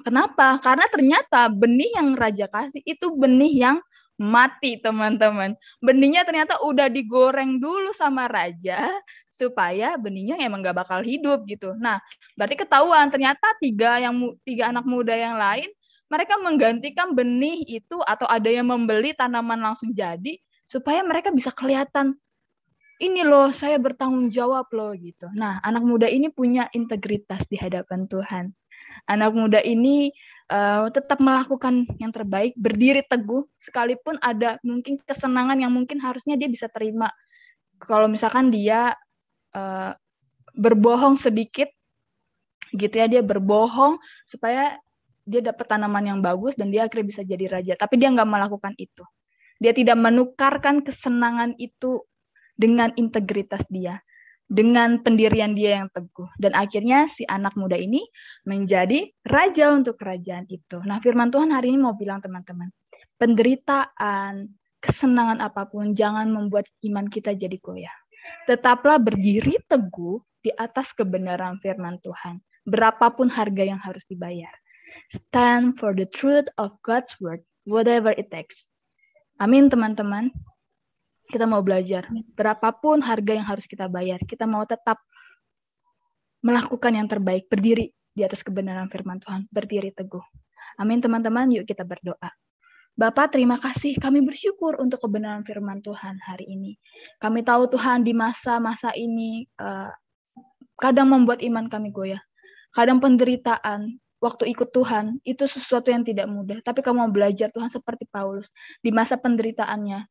Kenapa? Karena ternyata benih yang raja kasih itu benih yang mati, teman-teman. Benihnya ternyata udah digoreng dulu sama raja supaya benihnya emang gak bakal hidup gitu. Nah, berarti ketahuan ternyata tiga anak muda yang lain, mereka menggantikan benih itu atau ada yang membeli tanaman langsung jadi supaya mereka bisa kelihatan, ini loh saya bertanggung jawab loh gitu. Nah, anak muda ini punya integritas di hadapan Tuhan. Anak muda ini tetap melakukan yang terbaik, berdiri teguh, sekalipun ada mungkin kesenangan yang mungkin harusnya dia bisa terima. Kalau misalkan dia berbohong sedikit, gitu ya, dia berbohong supaya dia dapat tanaman yang bagus dan dia akhirnya bisa jadi raja. Tapi dia nggak melakukan itu. Dia tidak menukarkan kesenangan itu dengan integritas dia, dengan pendirian dia yang teguh. Dan akhirnya si anak muda ini menjadi raja untuk kerajaan itu. Nah, firman Tuhan hari ini mau bilang teman-teman, penderitaan, kesenangan apapun jangan membuat iman kita jadi goyah. Tetaplah berdiri teguh di atas kebenaran firman Tuhan, berapapun harga yang harus dibayar. Stand for the truth of God's word, whatever it takes. Amin, teman-teman. Kita mau belajar, berapapun harga yang harus kita bayar, kita mau tetap melakukan yang terbaik, berdiri di atas kebenaran firman Tuhan, berdiri teguh. Amin, teman-teman, yuk kita berdoa. Bapa, terima kasih, kami bersyukur untuk kebenaran firman Tuhan hari ini. Kami tahu Tuhan di masa-masa ini kadang membuat iman kami goyah. Kadang penderitaan, waktu ikut Tuhan, itu sesuatu yang tidak mudah. Tapi kamu mau belajar Tuhan seperti Paulus, di masa penderitaannya,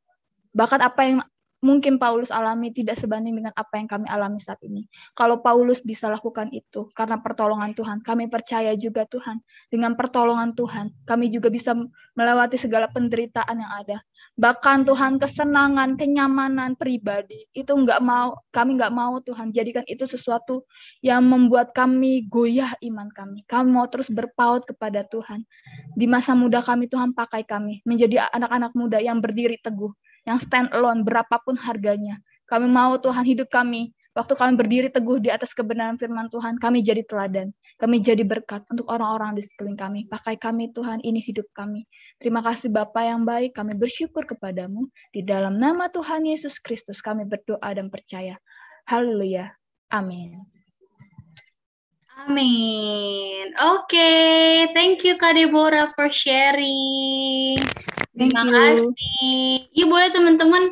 bahkan apa yang mungkin Paulus alami tidak sebanding dengan apa yang kami alami saat ini. Kalau Paulus bisa lakukan itu karena pertolongan Tuhan, kami percaya juga Tuhan, dengan pertolongan Tuhan, kami juga bisa melewati segala penderitaan yang ada. Bahkan Tuhan, kesenangan, kenyamanan pribadi, itu kami nggak mau Tuhan, jadikan itu sesuatu yang membuat kami goyah iman kami. Kami mau terus berpaut kepada Tuhan. Di masa muda kami, Tuhan pakai kami, menjadi anak-anak muda yang berdiri teguh, yang stand alone berapapun harganya. Kami mau Tuhan hidup kami, waktu kami berdiri teguh di atas kebenaran firman Tuhan, kami jadi teladan, kami jadi berkat untuk orang-orang di sekeliling kami. Pakai kami Tuhan, ini hidup kami. Terima kasih Bapa yang baik, kami bersyukur kepadamu. Di dalam nama Tuhan Yesus Kristus kami berdoa dan percaya. Haleluya. Amin. Amin. Oke, thank you Kak Deborah for sharing. Terima kasih. Yuk boleh teman-teman,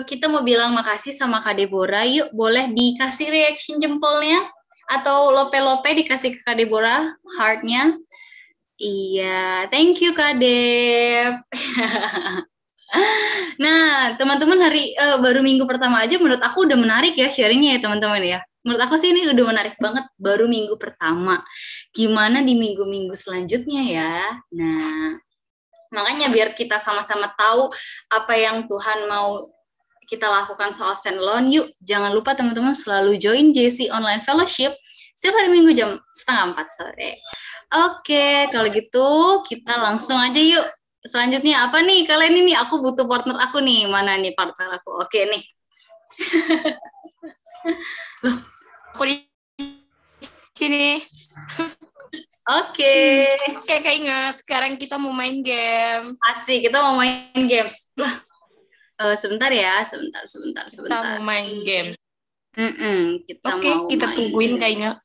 kita mau bilang makasih sama Kak Deborah. Yuk boleh dikasih reaction jempolnya atau lope-lope dikasih ke Kak Deborah, heart-nya. Iya, thank you Kak Deb. Nah, teman-teman baru minggu pertama aja menurut aku udah menarik ya sharingnya ya teman-teman ya. Menurut aku sih ini udah menarik banget baru minggu pertama. Gimana di minggu-minggu selanjutnya ya? Nah, makanya biar kita sama-sama tahu apa yang Tuhan mau kita lakukan soal standalone, yuk jangan lupa teman-teman selalu join JC Online Fellowship setiap hari Minggu jam 3:30 sore. Oke, kalau gitu kita langsung aja yuk. Selanjutnya apa nih kalian ini? Aku butuh partner aku nih. Mana nih partner aku? Oke nih. Loh, aku di sini. Oke, Kak ingat sekarang kita mau main game. asik. Kita mau main games. Lah, sebentar ya, sebentar. Kita mau main game. Kita Oke, mau kita main tungguin game. Kak Ingat.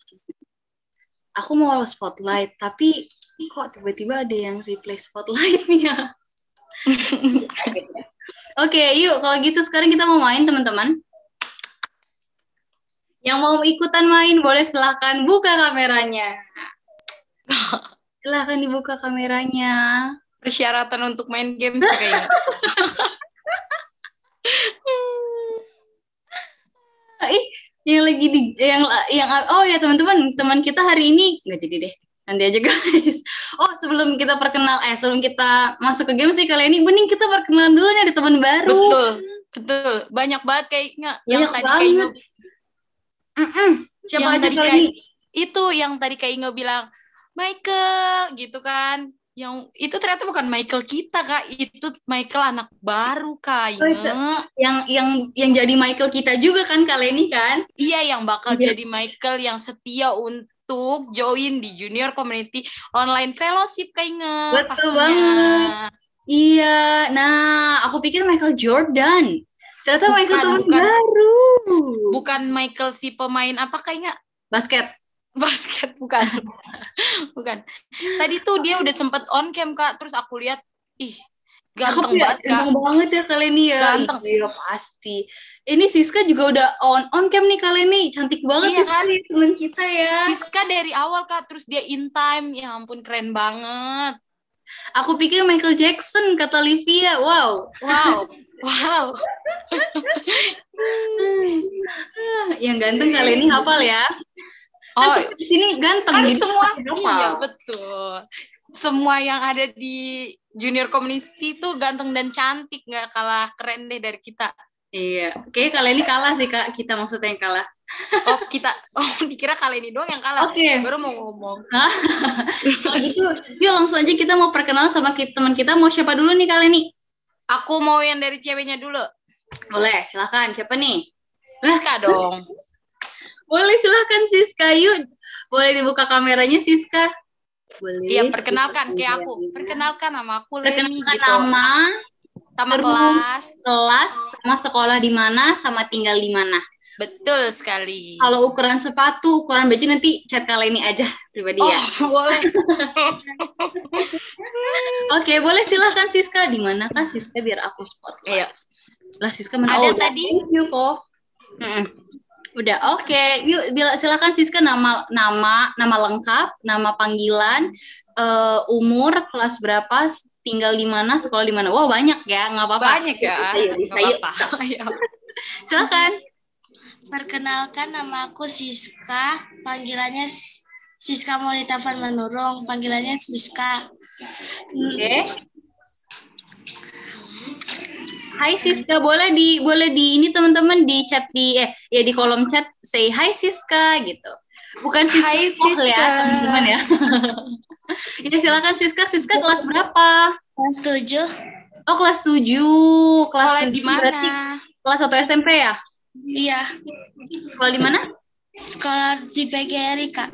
aku mau spotlight, tapi kok tiba-tiba ada yang replace spotlightnya. Oke, yuk kalau gitu sekarang kita mau main teman-teman. Yang mau ikutan main boleh silahkan buka kameranya. Silahkan dibuka kameranya. Persyaratan untuk main game sih kayaknya. Ih, yang lagi di yang oh ya teman-teman, teman kita hari ini nggak jadi deh. Nanti aja guys. Oh, sebelum kita masuk ke game sih kali ini, mending kita perkenalan dulu nih, ada teman baru. Betul. Banyak banget kayaknya Banyak yang tadi banget. kayak Inge, Siapa yang aja tadi kali kayak ini? itu yang tadi kayak Inge bilang Michael gitu kan. Yang itu ternyata bukan Michael kita, Kak. Itu Michael anak baru, Kak. Oh, itu. Yang jadi Michael kita juga kan kali ini kan? Iya, yang bakal Iya. jadi Michael yang setia untuk join di Junior Community Online Fellowship, Kak Inge. Betul pastinya. banget. Iya, nah aku pikir Michael Jordan. Ternyata Michael teman baru. Bukan Michael si pemain apa kayaknya? Basket Bukan. Bukan. Tadi tuh dia udah sempet on cam, Kak. Terus aku lihat, ih, ganteng banget, Kak. Ganteng banget ya kali ini ya. Ganteng. Iya pasti. Ini Siska juga udah on cam nih kali ini. Cantik banget Iya, Siska kan? teman kita ya. Siska dari awal, Kak. Terus dia in time. Ya ampun, keren banget. Aku pikir Michael Jackson kata Livia. Wow. Yang ganteng kali ini hafal ya. Kan sini ganteng. Kan jadi semua, hafal. iya betul. Semua yang ada di junior community itu ganteng dan cantik, nggak kalah keren deh dari kita. Iya, kayaknya kali ini kalah sih Kak, kita maksudnya yang kalah. Dikira kali ini doang yang kalah. Oke. Baru mau ngomong. Kalau gitu, yuk langsung aja kita mau perkenalan sama teman kita. Mau siapa dulu nih kali ini? Aku mau yang dari ceweknya dulu. Boleh, silakan. Siapa nih? Siska dong. Boleh, silakan Siska. Yuk, boleh dibuka kameranya Siska. Boleh. Iya, perkenalkan kayak aku. Perkenalkan nama aku Leni Perkenalkan gitu. Sama kelas. Sama sekolah di mana, sama tinggal di mana. Betul sekali. Kalau ukuran sepatu, ukuran baju nanti chat kali ini aja pribadi ya. Boleh. Oke, boleh silakan Siska. Di mana Kak Siska biar aku spotlight. Ayo. Lah Siska mana? Ada udah. tadi. Thank you kok. Udah, oke. Yuk, silakan Siska nama lengkap, nama panggilan, umur, kelas berapa, tinggal di mana, sekolah di mana. Wow, banyak ya, nggak apa-apa. Banyak ya. Bisa Nggak yuk. apa-apa. Ayo. Silakan. Perkenalkan, nama aku Siska, panggilannya Siska Monita Van Manurung, panggilannya Siska. Oke. Hai Siska, boleh di ini teman-teman di chat di kolom chat say hi Siska gitu. Bukan Siska, Hai Siska. ya teman-teman ya. Ya silakan Siska kelas berapa? Kelas 7. Oh, kelas 7. Kelas Sekolah 7 di mana? berarti kelas 1 SMP ya? Iya, Sekolah di mana? sekolah di PGRI, Kak.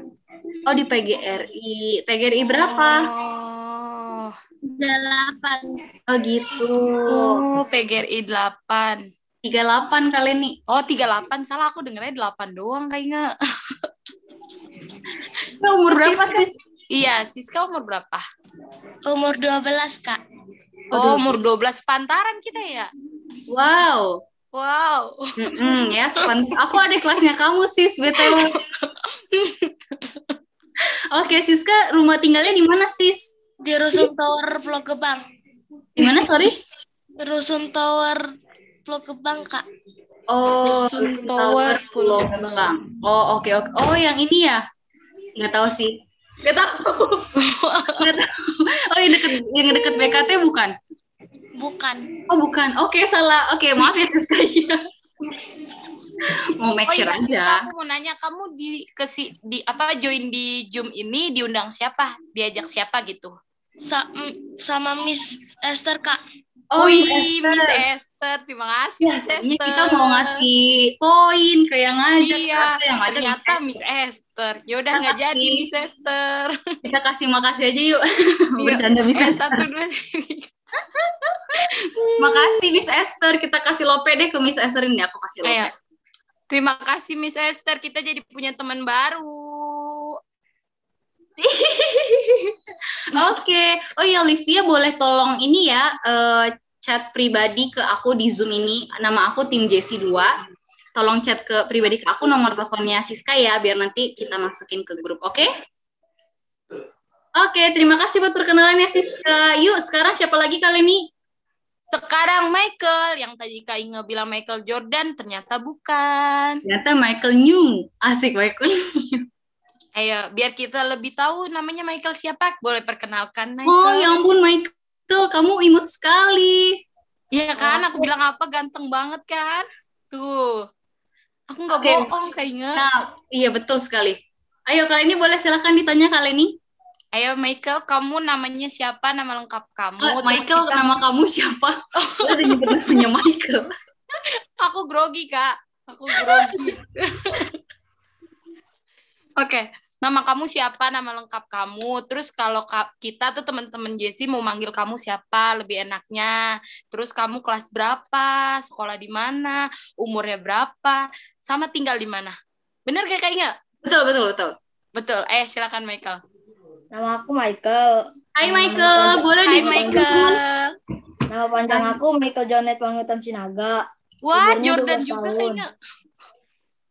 Oh, di PGRI. PGRI berapa? Oh. 8. Oh, gitu. Oh, PGRI 8. 38 kali ini. Oh, 38. Salah, aku dengernya 8 doang kayaknya. Umur berapa Siska. sih? Iya, Siska umur berapa? Umur 12, Kak. Oh, umur 12 pantaran kita ya? Wow. Ya, aku ada kelasnya kamu, Sis, betul. Oke, Siska, rumah tinggalnya di mana, Sis? Di Rusun Tower Pulau Gebang. Di mana, sorry? Rusun Tower Pulau Gebang, Kak. Oh, Rusun Tower Pulau Gebang. Oh, oke. Oh, yang ini ya? Nggak tahu sih. Nggak tahu. Oh, yang deket BKT bukan? Bukan. Oh, bukan. Oke, salah. Oke, maaf ya, Siska. Mau make sure Siska, aja. aku mau nanya, kamu join di Zoom ini diundang siapa? Diajak siapa gitu? Sama Miss Esther, Kak. Oh, Miss Esther. Terima kasih, Ya, Miss tadinya Esther. kita mau ngasih poin ke yang ngajak. Iya, yang ngajak ternyata Miss Esther. Yaudah, Kita nggak kasih. jadi Miss Esther. Kita kasih makasih aja yuk. Bercanda Miss Esther. 1, 2, 3. Makasih Miss Esther. Kita kasih lope deh ke Miss Esther ini. Aku kasih lope. Ayo. Terima kasih Miss Esther. Kita jadi punya teman baru. Oke. Oh ya, Olivia boleh tolong ini ya, chat pribadi ke aku di Zoom ini. Nama aku tim Jesse 2. Tolong chat ke pribadi ke aku nomor teleponnya Siska ya, biar nanti kita masukin ke grup, oke? Oke, terima kasih buat perkenalannya Siska. Yuk, sekarang siapa lagi kali ini? Sekarang Michael, yang tadi Kak Inge bilang Michael Jordan, ternyata bukan. Ternyata Michael New. Asik, Michael New. Ayo, biar kita lebih tahu namanya Michael siapa, boleh perkenalkan Michael. Oh, ya ampun Michael, kamu imut sekali. Iya kan, aku bilang apa, ganteng banget kan? Tuh, aku nggak Oke. bohong Kak Inge. Nah, iya betul sekali. Ayo, kali ini boleh silakan ditanya kali ini. Ayo Michael, kamu namanya siapa, nama lengkap kamu? Oh, Terus Michael, kita- nama kamu siapa? Udah nyebut namanya Michael. Aku grogi, Kak. Aku grogi. Oke, nama kamu siapa, nama lengkap kamu. Terus kalau kita tuh teman-teman Jessie mau manggil kamu siapa, lebih enaknya. Terus kamu kelas berapa, sekolah di mana, umurnya berapa, sama tinggal di mana. Bener gak kayaknya? Betul, betul, betul. Betul. Silakan Michael. Nama aku Michael. Hai Michael, boleh Hai dicek Michael. Nama panjang aku Michael Jonet Pangetan Sinaga. Wah, Umurnya Jordan 12 juga tahun. kayaknya.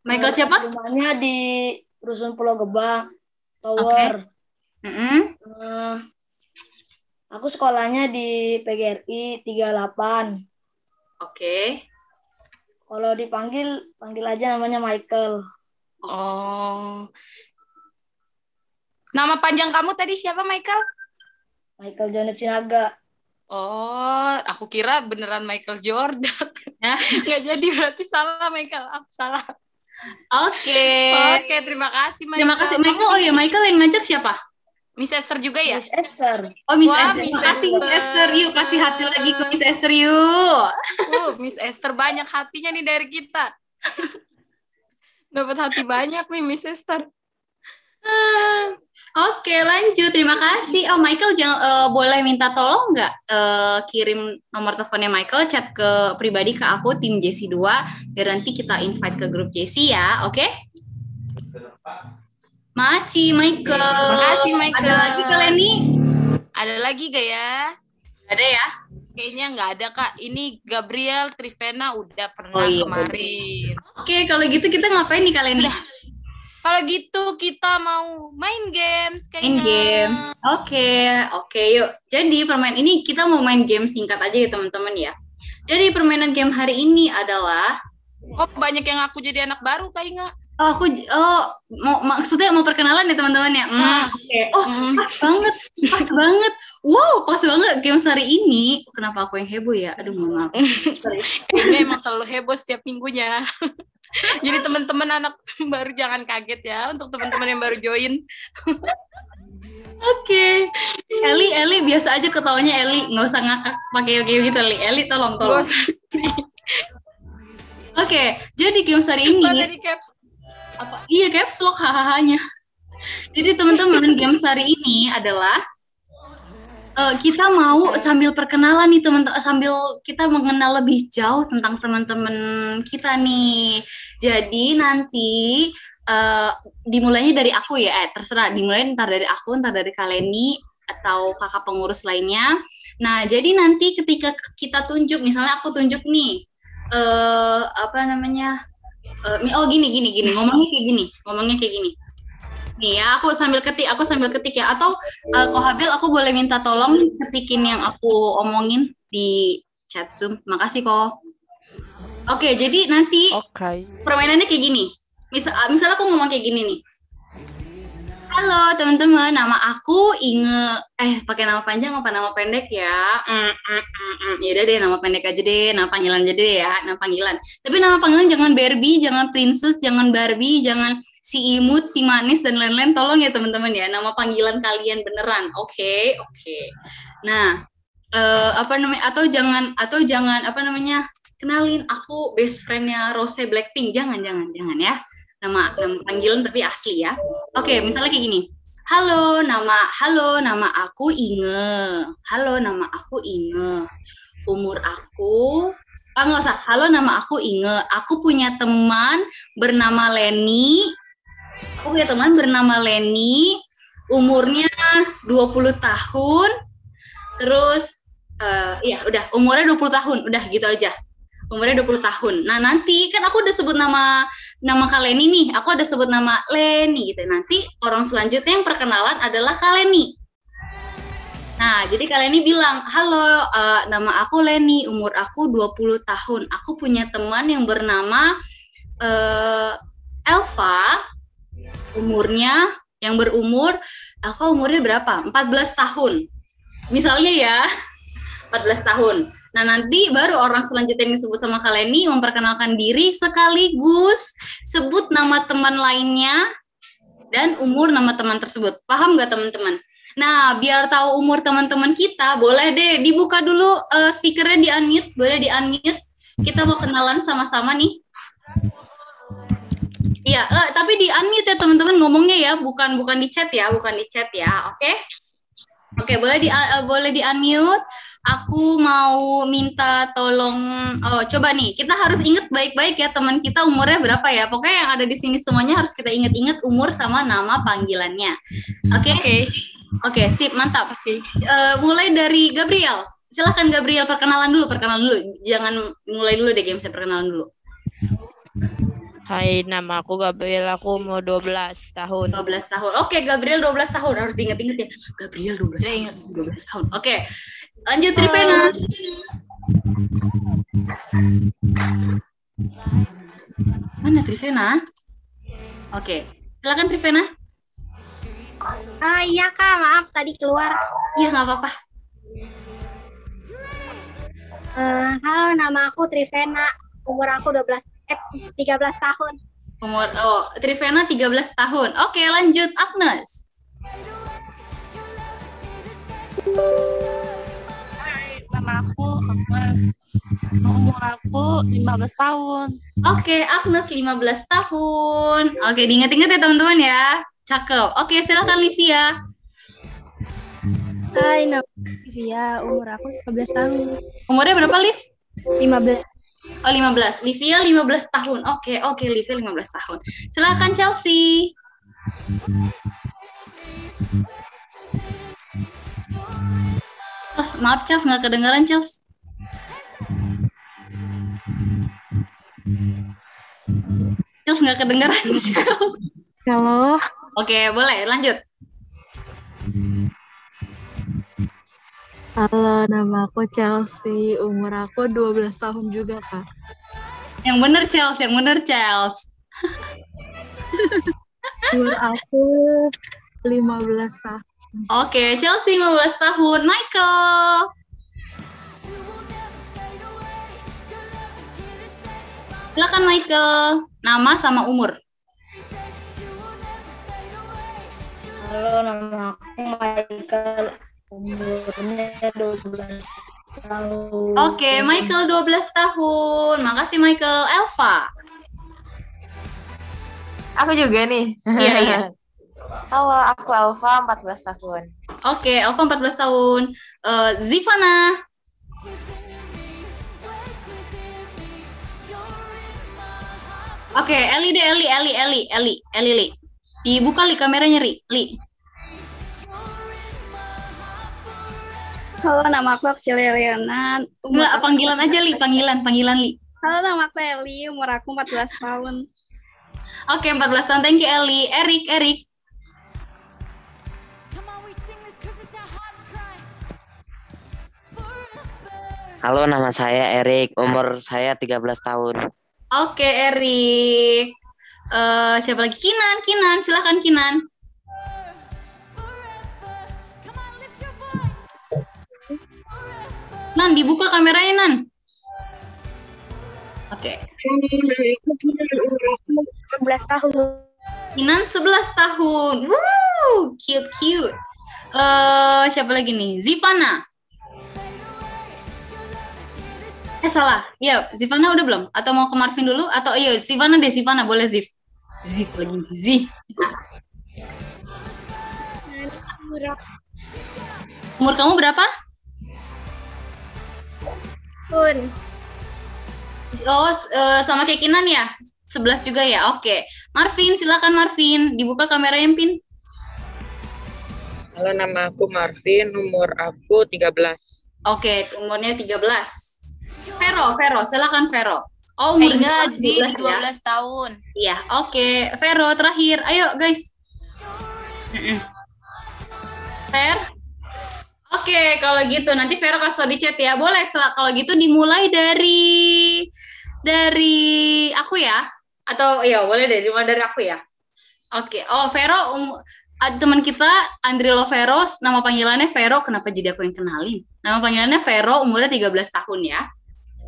Michael siapa? Rumahnya di Rusun Pulau Gebang, Tower. Mm-mm. Aku sekolahnya di PGRI 38. Oke. Kalau panggil aja namanya Michael. Oh. Nama panjang kamu tadi siapa, Michael? Michael Jonet Sinaga. Oh, aku kira beneran Michael Jordan. Nggak jadi, berarti salah Michael. Aku salah. Oke. Oke, terima kasih Michael. Terima kasih Michael. Oh ya, Michael yang ngajak siapa? Miss Esther juga ya? Miss Esther. Oh, Miss Wah, Esther. Miss Terima kasih Miss Esther. Esther. Yuk, kasih hati lagi ke Miss Esther yuk. Miss Esther banyak hatinya nih dari kita. Dapat hati banyak nih Miss Esther. Oke, lanjut. Terima kasih. Oh, Michael, boleh minta tolong nggak kirim nomor teleponnya Michael, chat ke pribadi ke aku, tim Jessie 2, biar nanti kita invite ke grup Jessie ya, oke? Maci, Michael. Makasih, Michael. Ada lagi kalian nih? Ada lagi gak ya? Nggak ada ya? Kayaknya nggak ada, Kak. Ini Gabriel, Trivena udah pernah Oh, iya, kemarin. Oke, kalau gitu kita ngapain nih kalian nih? Kalau gitu kita mau main games Main kayaknya. game. Oke, yuk. Jadi permainan ini kita mau main game singkat aja ya teman-teman ya. Jadi permainan game hari ini adalah Oh, banyak yang aku jadi anak baru kayaknya. maksudnya mau perkenalan ya teman-teman ya. Oke. Oh, pas banget. Wow, pas banget game hari ini. Kenapa aku yang heboh ya? Aduh, mohon maaf. Sorry. Kayaknya emang selalu heboh setiap minggunya. Jadi teman-teman anak baru jangan kaget ya untuk teman-teman yang baru join. Oke. Eli biasa aja ketawanya Eli, nggak usah ngakak pakai gitu Eli tolong. Gak usah. Oke, jadi game hari ini Dari caps. Iya, caps lock hahahanya. Jadi teman-teman game hari ini adalah kita mau sambil perkenalan nih teman-teman, sambil kita mengenal lebih jauh tentang teman-teman kita nih. Jadi nanti dimulainya dari aku ya, terserah dimulai ntar dari aku, ntar dari Kaleni atau kakak pengurus lainnya. Nah, jadi nanti ketika kita tunjuk, misalnya aku tunjuk nih, gini, ngomongnya kayak gini. Nih ya, aku sambil ketik ya. Atau Kohabil, aku boleh minta tolong ketikin yang aku omongin di chat Zoom. Makasih kok. Oke, jadi nanti Oke. permainannya kayak gini. Misal aku ngomong kayak gini nih. Halo teman-teman, nama aku Inge. Pakai nama panjang apa nama pendek ya? Yaudah deh, nama pendek aja deh, nama panggilan aja deh ya, nama panggilan. Tapi nama panggilan jangan Barbie, jangan Princess, jangan Barbie, jangan si imut, si manis dan lain-lain. Tolong ya teman-teman ya, nama panggilan kalian beneran. Oke. Nah, atau jangan kenalin aku best friend-nya Rose Blackpink. Jangan ya. Nama panggilan tapi asli ya. Oke, misalnya kayak gini. Halo, nama aku Inge. Umur aku nggak usah. Halo, nama aku Inge. Aku punya teman bernama Leni. umurnya 20 tahun. Terus ya udah umurnya 20 tahun, udah gitu aja. Umurnya 20 tahun. Nah, nanti kan aku udah sebut nama Kak Leni nih. Aku ada sebut nama Leni gitu. Nanti orang selanjutnya yang perkenalan adalah Kak Leni. Nah, jadi Kak Leni bilang, "Halo, nama aku Leni, umur aku 20 tahun. Aku punya teman yang bernama Elva, Elva umurnya berapa? 14 tahun. Misalnya ya, 14 tahun. Nah, nanti baru orang selanjutnya yang disebut sama Kak Leni memperkenalkan diri sekaligus sebut nama teman lainnya dan umur nama teman tersebut. Paham nggak teman-teman? Nah, biar tahu umur teman-teman kita, boleh deh dibuka dulu speakernya, di-unmute. Boleh di-unmute. Kita mau kenalan sama-sama nih. Iya, tapi di-unmute ya teman-teman ngomongnya ya, bukan di chat ya, oke? Oke, boleh di-unmute. Aku mau minta tolong, coba nih, kita harus ingat baik-baik ya teman kita umurnya berapa ya. Pokoknya yang ada di sini semuanya harus kita ingat-ingat umur sama nama panggilannya. Oke, sip, mantap. Mulai dari Gabriel. Silakan Gabriel, perkenalan dulu. Jangan mulai dulu deh, saya perkenalan dulu. Hai, nama aku Gabriel, aku umur 12 tahun. 12 tahun. Oke, Gabriel 12 tahun. Harus diingat-ingat ya. Gabriel 12 tahun. Oke. Lanjut Trivena. Mana Trivena? Oke. Silakan Trivena. Iya Kak, maaf tadi keluar. Iya, nggak apa-apa. Halo, nama aku Trivena. Umur aku 13 tahun. Trivena 13 tahun. Oke, lanjut Agnes. Nama aku Agnes. Umur aku 15 tahun. Oke, Agnes 15 tahun. Oke, diingat-ingat ya teman-teman ya. Cakep. Oke, silakan Livia. Hai, nama Livia. Umur aku 15 tahun. Umurnya berapa, Liv? 15. Oh, 15. Livia 15 tahun. Oke, Livia 15 tahun. Silakan Chelsea. Maaf, Chelsea, nggak kedengaran, Chelsea. Chelsea nggak kedengaran, Chelsea. Halo. Oke, boleh, lanjut. Halo, nama aku Chelsea. Umur aku 12 tahun juga, Kak. Yang bener, Chelsea. Umur aku 15 tahun. Oke, Chelsea 15 tahun. Michael. Silakan Michael. Nama sama umur. Halo, nama aku Michael. Umurnya 12 tahun. Oke, Michael 12 tahun. Makasih Michael. Elva. Aku juga nih. Iya. Halo, aku Elva, 14 tahun. Oke, Elva 14 tahun. Zivana. Oke, Eli deh, Eli. Dibuka Li kameranya, Li. Halo, nama aku Aksilia Leona. Enggak, panggilan aja, Li. Panggilan, Li. Halo, nama aku Eli. Umur aku 14 tahun. Oke, 14 tahun. Thank you, Eli. Erik. Halo, nama saya Erik. Umur saya 13 tahun. Oke, Erik. Siapa lagi? Kinan. Silakan Kinan. Nan, dibuka kameranya, Nan. Oke. 11 tahun. Kinan 11 tahun. Woo, cute. Siapa lagi nih? Zivana. Salah. Ya, Zivana udah belum? Atau mau ke Marvin dulu? Atau iya, Zivana boleh Ziv lagi. Umur kamu berapa? Sama kayak Kinan ya? 11 juga ya? Oke. Marvin, silakan Marvin. Dibuka kameranya, Pin. Halo, nama aku Marvin, umur aku 13. Oke, umurnya 13. Vero, silakan Vero. Oh, umur Ingat sih 12 12 ya? tahun. Iya, oke. Vero terakhir. Ayo, guys. Ver? Oke, kalau gitu nanti Vero kasih tau di chat ya. Boleh, kalau gitu dimulai dari aku ya? Atau ya boleh deh, dimulai dari aku ya. Oke. Oh, Vero, teman kita Andrilo Vero, nama panggilannya Vero. Kenapa jadi aku yang kenalin? Nama panggilannya Vero, umurnya 13 tahun ya.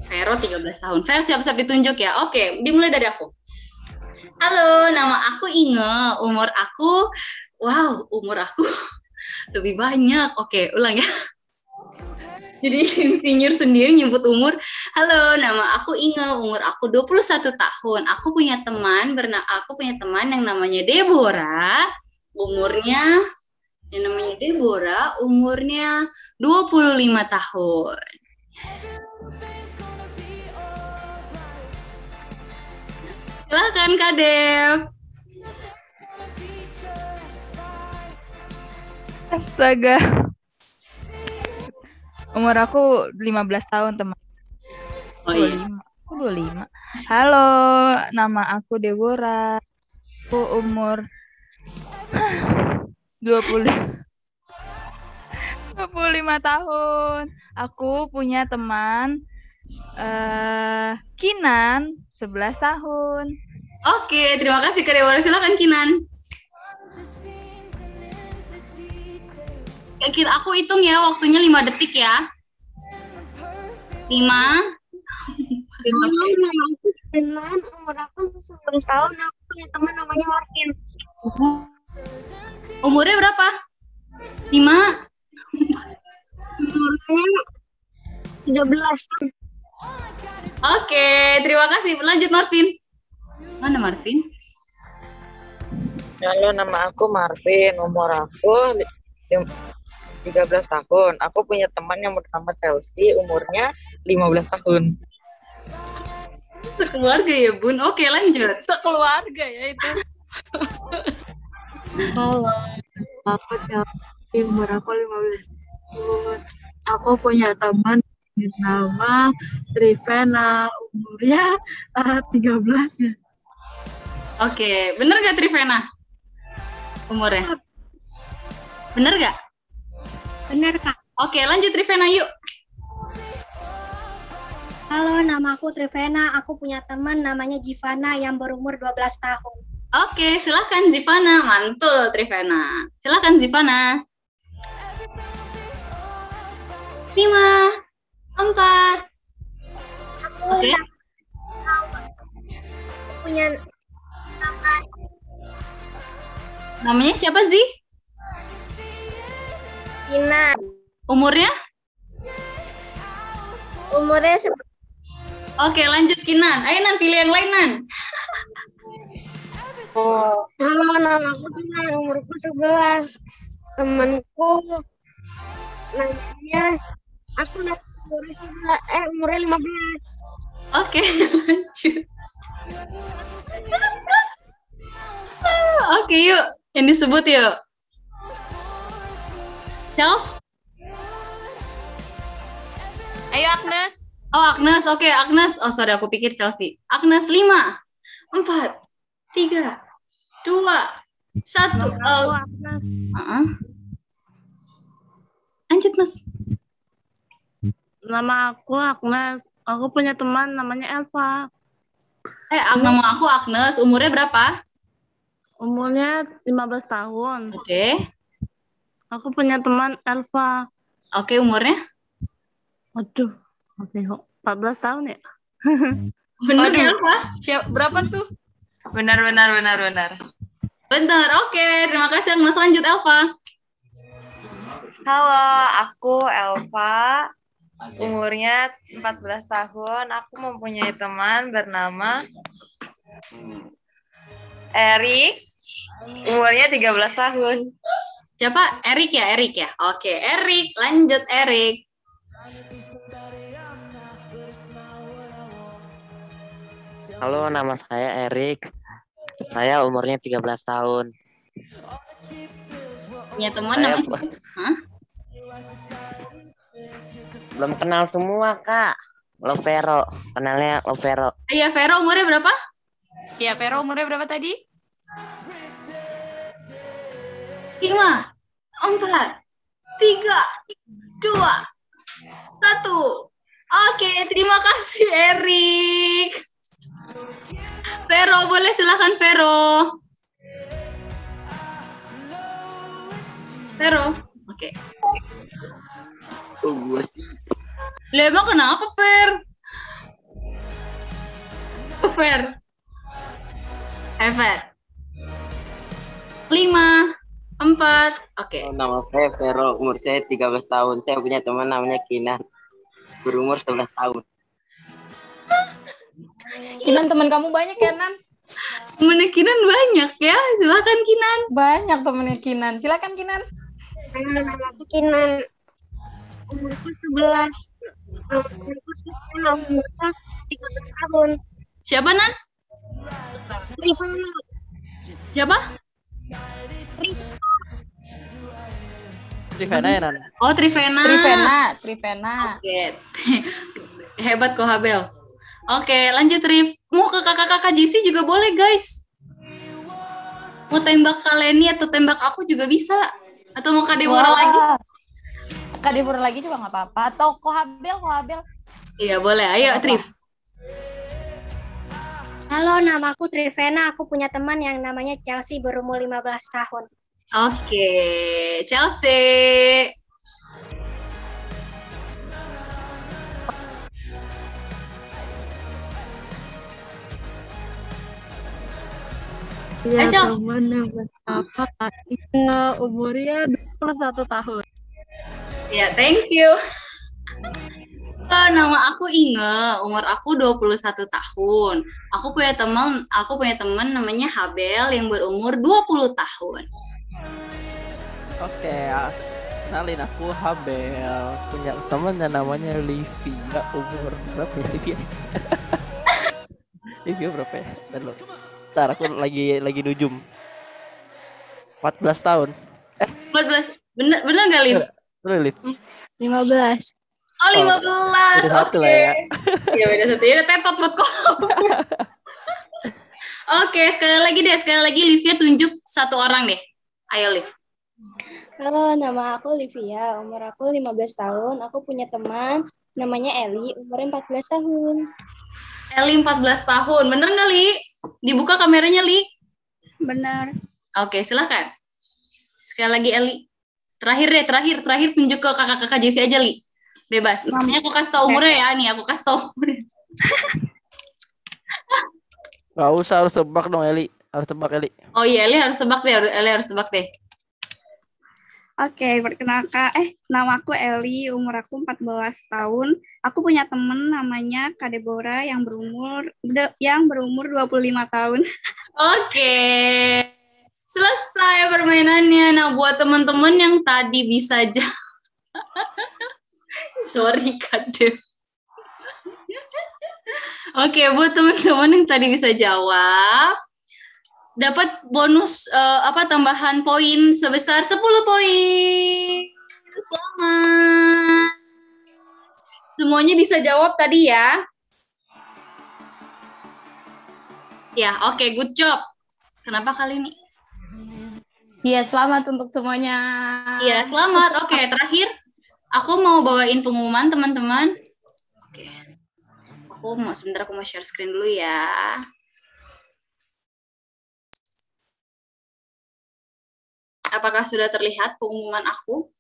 Vero 13 tahun. Vero siap-siap ditunjuk ya. Oke, dimulai dari aku. Halo, nama aku Inge. Umur aku lebih banyak. Oke, ulang ya. Jadi insinyur sendiri nyebut umur. Halo, nama aku Inge. Umur aku 21 tahun. Aku punya teman yang namanya Deborah. Umurnya 25 tahun. Silakan Kak Dev. Astaga. Umur aku 15 tahun, teman. Oh iya. Aku 25. Halo, nama aku Deborah. Aku umur 25 tahun. Aku punya teman Kinan, 11 tahun. Oke, terima kasih Kak Deborah. Silakan Kinan. Aku hitung ya, waktunya 5 detik ya. 5. Halo, nama aku Kinan, umur aku 11 tahun. Aku punya teman namanya Marvin. Umurnya berapa? 5. Umurnya 13 tahun. Oke, terima kasih. Lanjut Marvin. Mana Marvin? Halo, nama aku Marvin, umur aku 13 tahun. Aku punya teman yang bernama Chelsea, umurnya 15 tahun. Sekeluarga ya, Bun. Oke, lanjut. Sekeluarga ya itu. Halo, aku Chelsea, umur aku 15 tahun. Aku punya teman bernama Trivena, umurnya 13 ya. Oke, bener gak Trivena? Umurnya? Bener gak? Benar, Kak. Oke, lanjut Trivena yuk. Halo, nama aku Trivena. Aku punya teman namanya Jivana yang berumur 12 tahun. Oke, silakan Zivana. Mantul Trivena. Silakan Zivana. 5, 4. Oke. Aku punya teman. Namanya siapa sih? Kinan. Umurnya? Umurnya Oke, lanjut Kinan. Ayo Nan, pilih yang lain Nan. Halo, nama aku Kinan, umurku 11. Temanku namanya umurnya 15. Oke, lanjut. Oke, yuk. Yang disebut yuk. Self? Ayo Agnes. Oh, Agnes. Oke, Agnes. Oh, sorry, aku pikir Chelsea. Agnes 5, 4, 3, 2, 1. Lanjut, Mas. Nama aku Agnes. Aku punya teman namanya Elva. Nama aku Agnes. Umurnya berapa? Umurnya 15 tahun. Oke. Aku punya teman Elva. Oke, umurnya? Waduh, oke, 14 tahun ya? Bener ya, Elva? Berapa tuh? Benar. Bener, oke. Terima kasih Agnes. Lanjut, Elva. Halo, aku Elva. Umurnya 14 tahun. Aku mempunyai teman bernama Erik. Umurnya 13 tahun. Siapa? Erik ya? Oke, Erik. Lanjut, Erik. Halo, nama saya Erik. Saya umurnya 13 tahun. Punya teman Saya namanya siapa? Hah? belum kenal semua, Kak. Lovero, kenalnya Lovero. Iya, Vero umurnya berapa? Iya, Vero umurnya berapa tadi? 5, 4, 3, 2, 1. Oke, terima kasih Erik. Vero, boleh silakan Vero. Vero, oke. Gue sih. Lah emang kenapa, Fer? Fer. Fer. 5, 4, oke. Nama saya Vero, umur saya 13 tahun. Saya punya teman namanya Kinan, berumur 11 tahun. Kinan, teman kamu banyak ya, Nan? Temennya Kinan banyak ya. Silakan Kinan. Banyak temennya Kinan. Silakan Kinan. Nama aku Kinan. Umurku 11. Umurku 13 tahun. Siapa, Nan? Trifana. Siapa? Trivena ya, Nan? Oh, Trivena. Trivena. Oke. Hebat kok, Habel. Oke, lanjut, Rif. Mau ke kakak-kakak JC juga boleh, guys. Mau tembak Kaleni atau tembak aku juga bisa. Atau mau Kak Deborah lagi? Kak Deborah lagi juga nggak apa-apa. Atau Kohabel. Iya, boleh. Ayo, Trif. Halo, nama aku Trivena. Aku punya teman yang namanya Chelsea, berumur 15 tahun. Oke, Chelsea. Iya, Ayo. teman yang berapa? Iya, umurnya 21 tahun. Ya, thank you. Nama aku Inge, umur aku 21 tahun. Aku punya teman namanya Habel yang berumur 20 tahun. Oke, kenalin aku Habel. Punya teman yang namanya Livia. Umur berapa ya Livia? Livia berapa ya? Ntar aku lagi nujum. 14 tahun. 14. Bener gak, Liv? Bener, Liv. 15. Oh, 15. Beda satu Oke. lah ya. Iya, beda satu. Ya, tetot buat kau. Oke, sekali lagi Livia tunjuk satu orang deh. Ayo, Liv. Halo, nama aku Livia. Umur aku 15 tahun. Aku punya teman namanya Eli, umurnya 14 tahun. Eli 14 tahun. Bener nggak, Li? Dibuka kameranya, Li. Benar. Oke, silakan. Sekali lagi, Eli. Terakhir tunjuk ke kakak-kakak Jesse aja, Li. Bebas. Ini aku kasih tau umurnya ya, nih aku kasih tau umurnya. Gak usah, harus tebak dong Eli. Harus tebak Eli. Oh iya, Eli harus tebak deh. Oke, perkenalkan, nama aku Eli, umur aku 14 tahun. Aku punya temen namanya Kak Deborah yang berumur 25 tahun. Oke. Selesai permainannya. Nah, buat teman-teman yang tadi bisa sorry, Kak Deb. Oke, buat teman-teman yang tadi bisa jawab, dapat bonus tambahan poin sebesar 10 poin. Selamat. Semuanya bisa jawab tadi ya. Ya, oke, good job. Kenapa kali ini? Iya, selamat untuk semuanya. Iya, selamat. Oke, terakhir aku mau bawain pengumuman teman-teman. Oke. Sebentar aku mau share screen dulu ya. Apakah sudah terlihat pengumuman aku?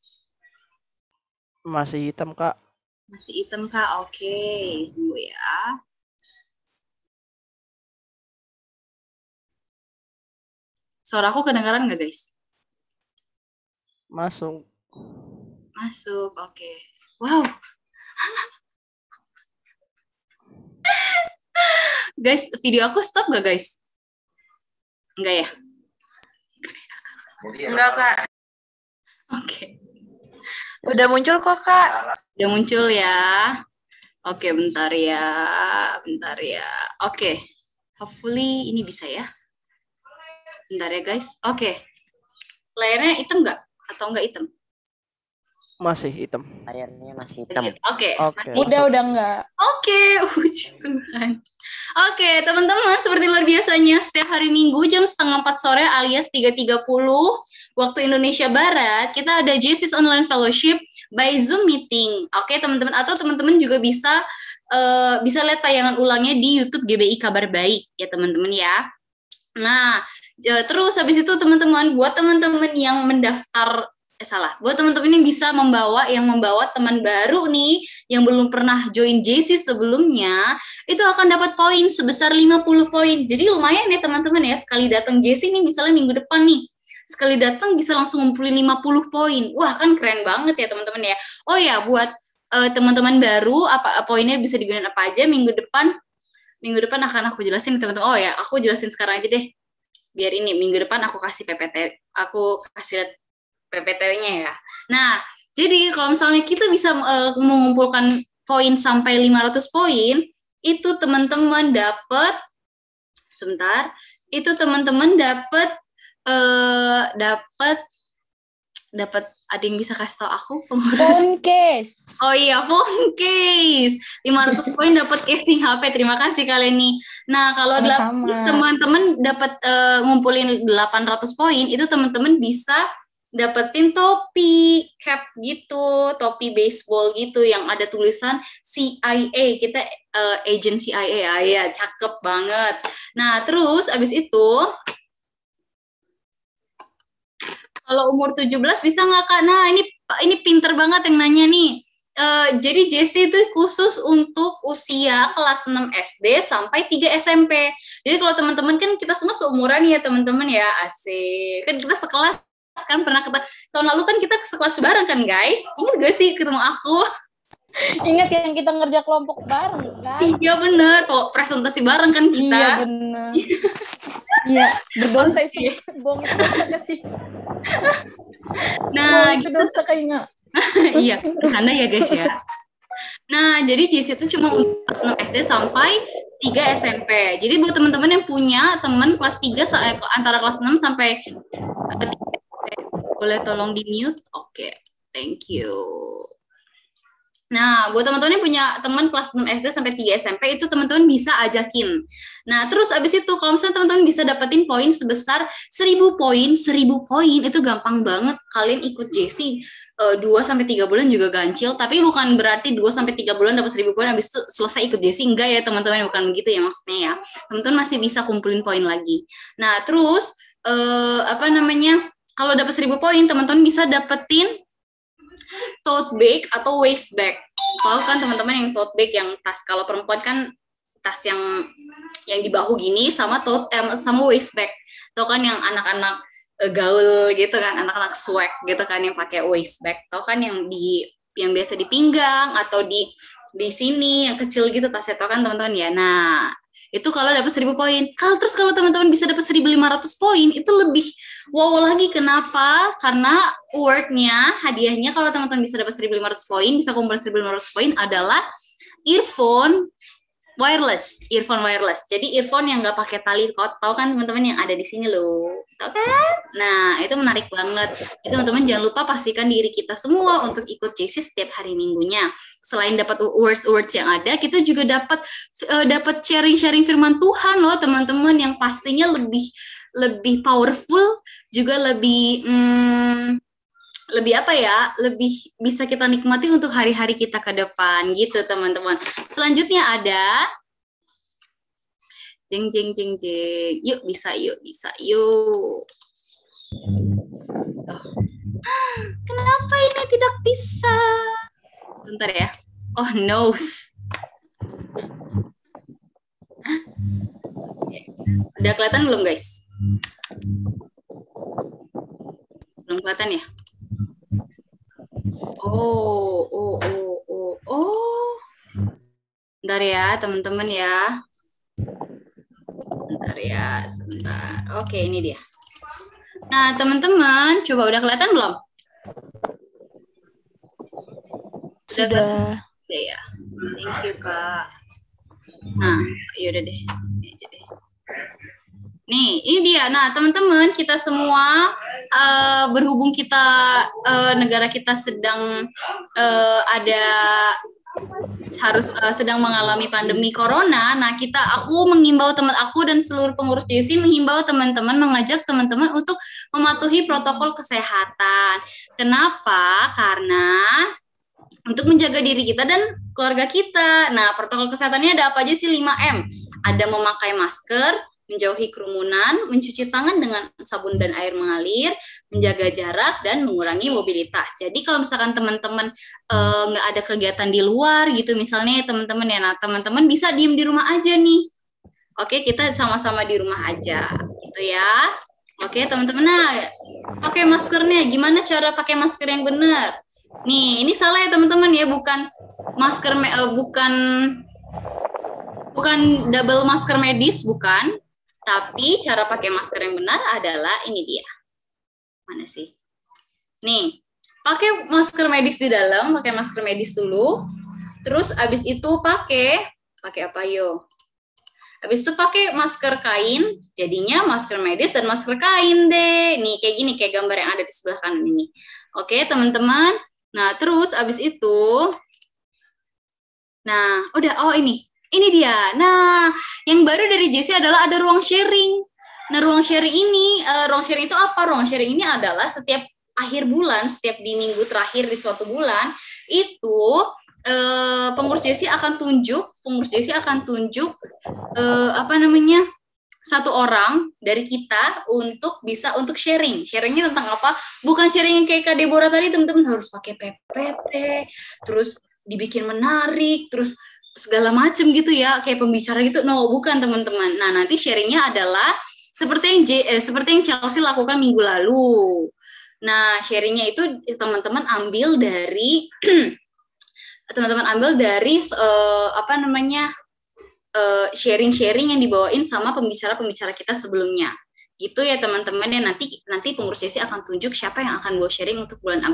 Masih hitam, Kak. Masih hitam, Kak. Oke, tunggu ya. Suara aku kedengaran nggak, guys? Masuk. Masuk, oke. Wow. Guys, video aku stop nggak, guys? Enggak ya? Enggak, Kak. Oke. Udah muncul kok, Kak. Udah muncul ya. Oke, bentar ya. Oke. Hopefully ini bisa ya. Bentar ya, guys. Oke. Layarnya hitam nggak? atau enggak hitam? Masih hitam. Airnya masih hitam. Oke. Udah enggak. Oke, puji Tuhan. Oke, teman-teman, seperti luar biasanya setiap hari Minggu jam 3:30 sore alias 3:30 waktu Indonesia Barat, kita ada JSIS Online Fellowship by Zoom meeting. Oke, teman-teman, atau teman-teman juga bisa lihat tayangan ulangnya di YouTube GBI Kabar Baik ya, teman-teman ya. Nah, terus habis itu teman-teman, buat teman-teman yang mendaftar buat teman-teman yang bisa membawa teman baru nih yang belum pernah join JC sebelumnya, itu akan dapat poin sebesar 50 poin. Jadi lumayan ya teman-teman ya, sekali datang JC nih misalnya minggu depan nih, sekali datang bisa langsung ngumpulin 50 poin. Wah, kan keren banget ya teman-teman ya. Oh ya, buat teman-teman baru apa poinnya bisa digunakan apa aja minggu depan akan aku jelasin teman-teman. Oh ya, aku jelasin sekarang aja deh. Biar ini minggu depan aku kasih lihat PPT-nya ya. Nah, jadi kalau misalnya kita bisa mengumpulkan poin sampai 500 poin, itu teman-teman dapat ada yang bisa kasih tau aku? Phone case. Oh iya, phone case. 500 poin dapat casing HP. Terima kasih kalian nih. Nah, kalau teman-teman dapat ngumpulin 800 poin, itu teman-teman bisa dapetin topi cap gitu, topi baseball gitu yang ada tulisan CIA, kita agent CIA ya, cakep banget. Nah, terus abis itu kalau umur 17 bisa nggak Kak? Nah, ini pinter banget yang nanya nih. Jadi JC itu khusus untuk usia kelas 6 SD sampai 3 SMP. Jadi kalau teman-teman kan kita semua seumuran ya teman-teman ya, asik. Kan kita sekelas kan pernah tahun lalu kan kita sekelas bareng kan guys, ingat gak sih ketemu aku? Ingat yang kita ngerja kelompok bareng kan? Iya bener, kok presentasi bareng kan kita. Iya bener. Iya, berdosa itu bohong itu dosa gak sih? Nah itu dosa kayaknya. Iya, kesana ya guys ya. Nah, jadi JC itu cuma untuk kelas 6 SD sampai 3 SMP. Jadi buat teman-teman yang punya teman kelas 3 antara kelas 6 sampai 3 boleh tolong di mute? Oke, thank you. Nah, buat teman-teman yang punya teman kelas 6 SD sampai 3 SMP, itu teman-teman bisa ajakin. Nah, terus abis itu, kalau misalnya teman-teman bisa dapetin poin sebesar 1000 poin, itu gampang banget. Kalian ikut JC 2-3 bulan juga gancil, tapi bukan berarti 2-3 bulan dapat 1000 poin, habis itu selesai ikut JC. Enggak ya teman-teman, bukan begitu ya maksudnya ya. Teman-teman masih bisa kumpulin poin lagi. Nah, terus, kalau dapat 1000 poin, teman-teman bisa dapetin tote bag atau waist bag. Tahu kan teman-teman yang tote bag yang tas, kalau perempuan kan tas yang di bahu gini sama sama waist bag. Tahu kan yang anak-anak gaul gitu kan, anak-anak swag gitu kan yang pakai waist bag. Tahu kan yang biasa di pinggang atau di sini yang kecil gitu tasnya, tahu kan teman-teman ya. Nah, itu kalau dapat 1000 poin. Kalau teman-teman bisa dapat 1500 poin, itu lebih wow lagi. Kenapa? Karena award-nya, hadiahnya kalau teman-teman bisa dapat 1500 poin, bisa kumpul 1500 poin adalah earphone wireless. Jadi earphone yang nggak pakai tali. Kau tahu kan teman-teman yang ada di sini loh. Tahu kan? Nah, itu menarik banget. Jadi teman-teman jangan lupa pastikan diri kita semua untuk ikut JC setiap hari Minggunya. Selain dapat awards yang ada, kita juga dapat sharing firman Tuhan loh, teman-teman, yang pastinya lebih powerful, juga lebih bisa kita nikmati untuk hari-hari kita ke depan gitu teman-teman. Selanjutnya ada jeng. Yuk bisa yuk. Kenapa ini tidak bisa? Bentar ya. Oh no. Udah kelihatan belum guys? Belum kelihatan ya? Oh. Bentar ya, teman-teman ya. Sebentar. Oke, ini dia. Nah, teman-teman, coba udah kelihatan belum? Sudah. Udah ya. Thank you, Kak. Nah, yaudah deh. Ini aja deh. Nih, ini dia. Nah, teman-teman, kita semua berhubung kita negara kita sedang sedang mengalami pandemi corona. Nah, aku mengimbau teman aku dan seluruh pengurus JC menghimbau teman-teman, mengajak teman-teman untuk mematuhi protokol kesehatan. Kenapa? Karena untuk menjaga diri kita dan keluarga kita. Nah, protokol kesehatannya ada apa aja sih? 5M. Ada memakai masker, menjauhi kerumunan, mencuci tangan dengan sabun dan air mengalir, menjaga jarak, dan mengurangi mobilitas. Jadi kalau misalkan teman-teman nggak ada kegiatan di luar gitu, misalnya teman-teman ya, nah teman-teman bisa diem di rumah aja nih. Oke, kita sama-sama di rumah aja, gitu ya. Oke, teman-teman, nah pakai maskernya, gimana cara pakai masker yang benar? Nih, ini salah ya teman-teman ya, bukan masker, bukan double masker medis, bukan. Tapi cara pakai masker yang benar adalah ini dia. Mana sih? Nih, pakai masker medis di dalam, pakai masker medis dulu. Terus abis itu pakai apa yo? Abis itu pakai masker kain, jadinya masker medis dan masker kain deh. Nih kayak gini, kayak gambar yang ada di sebelah kanan ini. Oke, teman-teman. Nah, terus abis itu, nah, ini dia. Nah, yang baru dari JC adalah ada ruang sharing. Nah, ruang sharing itu apa? Ruang sharing ini adalah setiap akhir bulan, setiap di minggu terakhir di suatu bulan, itu pengurus JC akan tunjuk satu orang dari kita untuk sharing. Sharingnya tentang apa? Bukan sharing yang kayak Kak Deborah tadi, teman-teman harus pakai PPT, terus dibikin menarik, terus segala macam gitu ya, kayak pembicara gitu. No, bukan teman-teman. Nah, nanti sharingnya adalah seperti yang Chelsea lakukan minggu lalu. Nah, sharingnya itu teman-teman ambil dari sharing-sharing yang dibawain sama pembicara-pembicara kita sebelumnya. Gitu ya teman-teman ya, nanti pengurus JC akan tunjuk siapa yang akan bawa sharing untuk bulan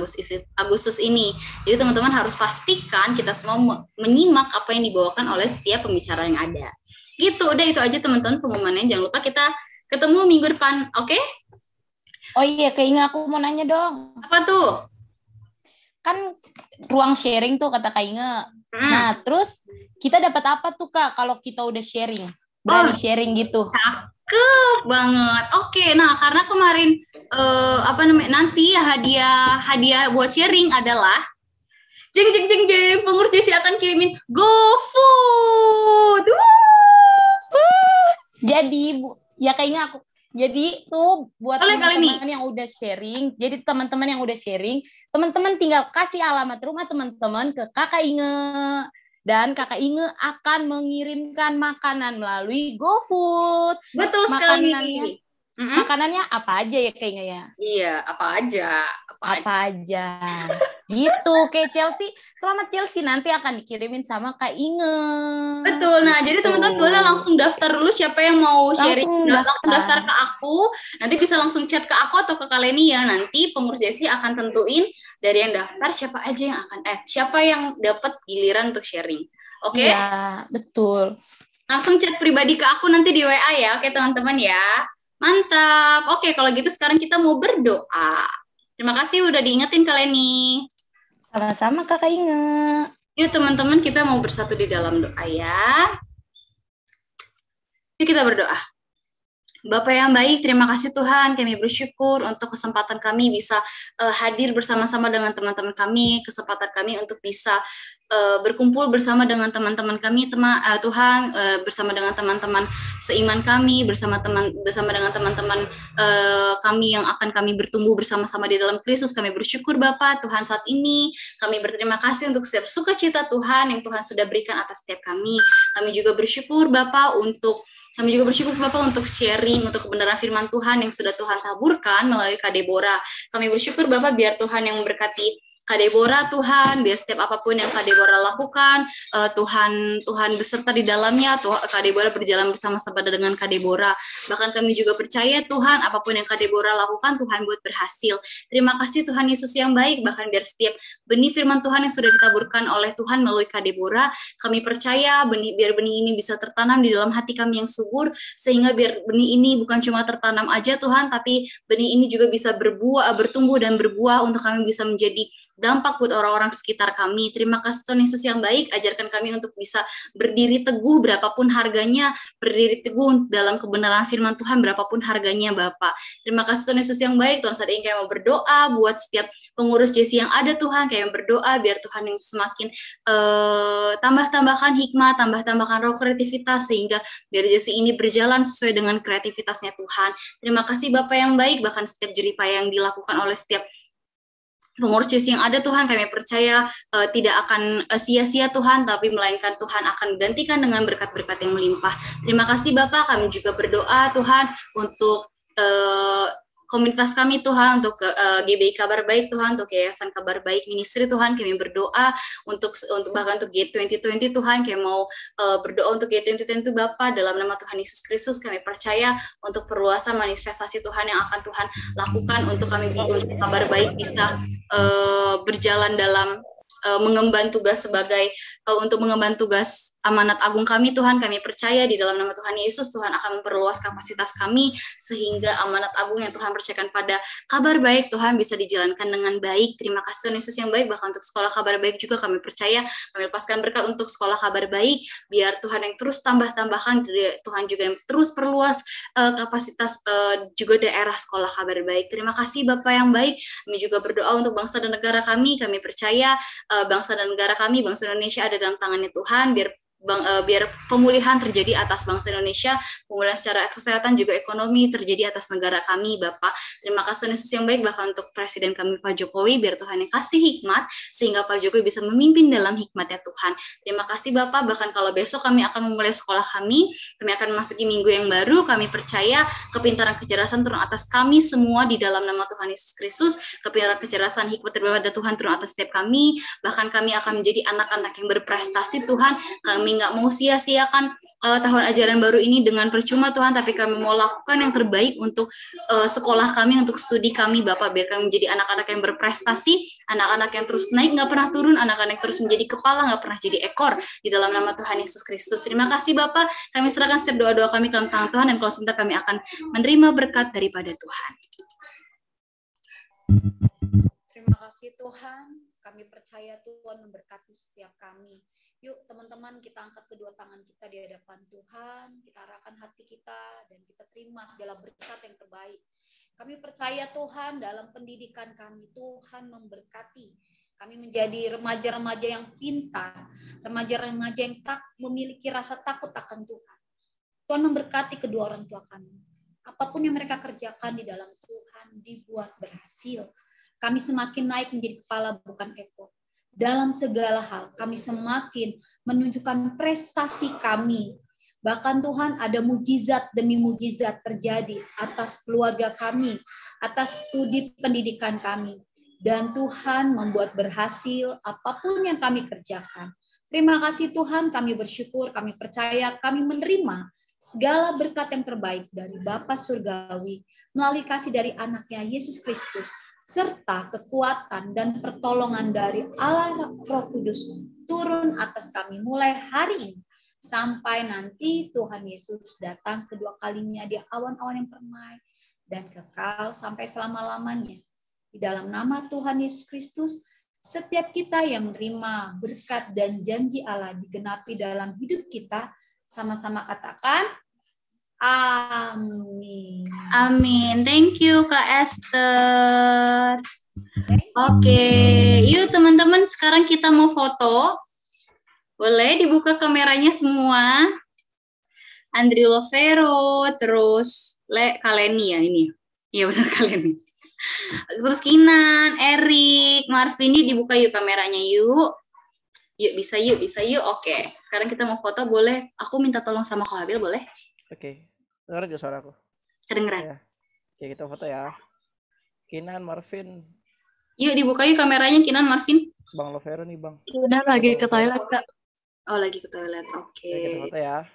Agustus ini. Jadi teman-teman harus pastikan kita semua menyimak apa yang dibawakan oleh setiap pembicara yang ada. Gitu, udah itu aja teman-teman pengumumannya. Jangan lupa kita ketemu minggu depan, oke? Oh iya, keinget aku mau nanya dong. Apa tuh? Kan ruang sharing tuh kata Kak Inge. Nah, terus kita dapat apa tuh Kak kalau kita udah sharing? Berani sharing gitu. Cakep banget. Oke, nah karena kemarin nanti hadiah buat sharing adalah jeng pengurus JC akan kirimin GoFood. Jadi ya kayaknya aku tuh buat teman-teman yang udah sharing, jadi teman-teman yang udah sharing, teman-teman tinggal kasih alamat rumah teman-teman ke Kakak Inge. Dan Kakak Inge akan mengirimkan makanan melalui GoFood. Betul sekali. Makanannya apa aja ya Kak Inge ya? Iya, apa aja. Gitu, kayak Chelsea. Selamat Chelsea, nanti akan dikirimin sama Kak Inge. Betul, nah jadi teman-teman boleh langsung daftar dulu siapa yang mau sharing. Langsung daftar ke aku. Nanti bisa langsung chat ke aku atau ke Kaleni ya. Nanti pengurus JC akan tentuin dari yang daftar siapa yang dapat giliran untuk sharing. Oke? Iya, betul. Langsung chat pribadi ke aku nanti di WA ya. Oke teman-teman ya. Mantap. Oke, kalau gitu sekarang kita mau berdoa. Terima kasih udah diingetin Kaleni. Sama-sama Kakak Inge. Yuk teman-teman, kita mau bersatu di dalam doa ya. Yuk kita berdoa. Bapak yang baik, terima kasih Tuhan, kami bersyukur untuk kesempatan kami bisa hadir bersama-sama dengan teman-teman kami, kesempatan kami untuk bisa berkumpul bersama dengan teman-teman kami, Tuhan, bersama dengan teman-teman seiman kami, bersama dengan teman-teman kami yang akan kami bertumbuh bersama-sama di dalam Kristus. Kami bersyukur Bapak, Tuhan, saat ini kami berterima kasih untuk setiap sukacita Tuhan yang Tuhan sudah berikan atas setiap kami. Kami juga bersyukur Bapak untuk sharing, untuk kebenaran firman Tuhan yang sudah Tuhan taburkan melalui Kak Deborah. Kami bersyukur Bapak biar Tuhan yang memberkati Kak Deborah Tuhan, biar setiap apapun yang Kak Deborah lakukan, Tuhan beserta di dalamnya. Kak Deborah berjalan bersama-sama dengan Kak Deborah. Bahkan kami juga percaya Tuhan, apapun yang Kak Deborah lakukan, Tuhan buat berhasil. Terima kasih Tuhan Yesus yang baik, bahkan biar setiap benih firman Tuhan yang sudah ditaburkan oleh Tuhan melalui Kak Deborah, kami percaya biar benih ini bisa tertanam di dalam hati kami yang subur, sehingga biar benih ini bukan cuma tertanam aja Tuhan, tapi benih ini juga bisa bertumbuh dan berbuah untuk kami bisa menjadi dampak buat orang-orang sekitar kami. Terima kasih Tuhan Yesus yang baik, ajarkan kami untuk bisa berdiri teguh berapapun harganya, berdiri teguh dalam kebenaran firman Tuhan berapapun harganya Bapak. Terima kasih Tuhan Yesus yang baik. Tuhan, saat ini kami mau berdoa buat setiap pengurus JC yang ada Tuhan, kami berdoa biar Tuhan yang semakin tambahkan hikmat, tambahkan roh kreativitas, sehingga biar JC ini berjalan sesuai dengan kreativitasnya Tuhan. Terima kasih Bapak yang baik, bahkan setiap jeripaya yang dilakukan oleh setiap pengurus JC yang ada Tuhan, kami percaya tidak akan sia-sia Tuhan, tapi melainkan Tuhan akan gantikan dengan berkat-berkat yang melimpah. Terima kasih Bapak, kami juga berdoa Tuhan untuk komunitas kami Tuhan, untuk GBI Kabar Baik Tuhan, untuk Yayasan Kabar Baik Ministry Tuhan, kami berdoa untuk bahkan untuk G2020 Tuhan, kami mau berdoa untuk G2020 Bapa, dalam nama Tuhan Yesus Kristus kami percaya untuk perluasan manifestasi Tuhan yang akan Tuhan lakukan untuk kami, untuk Kabar Baik bisa berjalan dalam mengemban tugas untuk mengemban tugas amanat agung kami Tuhan. Kami percaya di dalam nama Tuhan Yesus, Tuhan akan memperluas kapasitas kami sehingga amanat agung yang Tuhan percayakan pada Kabar Baik Tuhan bisa dijalankan dengan baik. Terima kasih Tuhan Yesus yang baik. Bahkan untuk sekolah Kabar Baik juga kami percaya, kami lepaskan berkat untuk sekolah Kabar Baik, biar Tuhan yang terus tambahkan, Tuhan juga yang terus perluas kapasitas juga daerah sekolah Kabar Baik. Terima kasih Bapak yang baik. Kami juga berdoa untuk bangsa dan negara kami. Kami percaya bangsa dan negara kami, bangsa Indonesia ada dalam tangannya Tuhan, biar pemulihan terjadi atas bangsa Indonesia, pemulihan secara kesehatan juga ekonomi terjadi atas negara kami Bapak. Terima kasih Yesus yang baik, bahkan untuk Presiden kami Pak Jokowi, biar Tuhan yang kasih hikmat sehingga Pak Jokowi bisa memimpin dalam hikmatnya Tuhan. Terima kasih Bapak, bahkan kalau besok kami akan memulai sekolah kami akan memasuki minggu yang baru, kami percaya kepintaran kecerdasan turun atas kami semua di dalam nama Tuhan Yesus Kristus. Kepintaran kecerdasan hikmat daripada Tuhan turun atas setiap kami, bahkan kami akan menjadi anak-anak yang berprestasi Tuhan. Kami nggak mau sia-siakan tahun ajaran baru ini dengan percuma Tuhan, tapi kami mau lakukan yang terbaik untuk sekolah kami, untuk studi kami Bapak, biar kami menjadi anak-anak yang berprestasi, anak-anak yang terus naik nggak pernah turun, anak-anak yang terus menjadi kepala nggak pernah jadi ekor, di dalam nama Tuhan Yesus Kristus. Terima kasih Bapak, kami serahkan setiap doa-doa kami ke dalam tangan Tuhan, dan kalau sebentar kami akan menerima berkat daripada Tuhan. Terima kasih Tuhan, kami percaya Tuhan memberkati setiap kami. Yuk teman-teman, kita angkat kedua tangan kita di hadapan Tuhan, kita arahkan hati kita, dan kita terima segala berkat yang terbaik. Kami percaya Tuhan dalam pendidikan kami, Tuhan memberkati. Kami menjadi remaja-remaja yang pintar, remaja-remaja yang memiliki rasa takut akan Tuhan. Tuhan memberkati kedua orang tua kami. Apapun yang mereka kerjakan di dalam Tuhan dibuat berhasil. Kami semakin naik menjadi kepala bukan ekor. Dalam segala hal, kami semakin menunjukkan prestasi kami. Bahkan Tuhan, ada mujizat demi mujizat terjadi atas keluarga kami, atas studi pendidikan kami. Dan Tuhan membuat berhasil apapun yang kami kerjakan. Terima kasih Tuhan, kami bersyukur, kami percaya, kami menerima segala berkat yang terbaik dari Bapa Surgawi, melalui kasih dari anaknya Yesus Kristus, serta kekuatan dan pertolongan dari Allah Roh Kudus turun atas kami mulai hari ini sampai nanti Tuhan Yesus datang kedua kalinya di awan-awan yang permai dan kekal sampai selama-lamanya. Di dalam nama Tuhan Yesus Kristus, setiap kita yang menerima berkat dan janji Allah digenapi dalam hidup kita, sama-sama katakan amin. Amin. Thank you Kak Esther. Oke, yuk teman-teman, sekarang kita mau foto. Boleh dibuka kameranya semua. Andri Lovero, terus Kaleni ya ini. Iya benar Kaleni. Terus Kinan, Erik, Marvin, dibuka yuk kameranya yuk. Yuk bisa yuk. Oke, sekarang kita mau foto, boleh? Aku minta tolong sama Kak Habil, boleh? Oke, dengar aja suaraku. Kedengeran. Ya. Oke, kita foto ya. Kinan, Marvin, Yuk dibuka yuk kameranya Kinan, Marvin. Bang Lovero nih Bang. Udah lagi ke toilet, Kak. Oh, lagi ke toilet. Oke. Kita foto ya.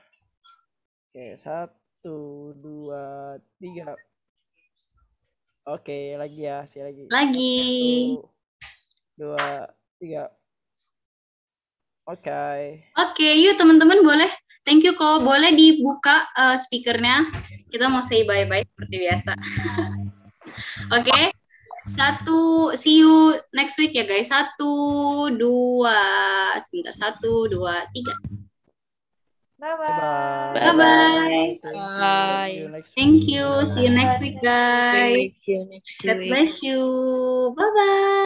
Oke, 1, 2, 3. Oke, lagi ya, lagi. Lagi. 1, 2, 3. Oke. Oke, yuk teman-teman boleh. Thank you kok. Boleh dibuka speakernya. Kita mau say bye-bye seperti biasa. Oke. See you next week ya guys. 1, 2, sebentar. 1, 2, 3. Bye-bye. Bye-bye. Bye. Thank you. See you next week guys. See you next God week. bless you. Bye-bye.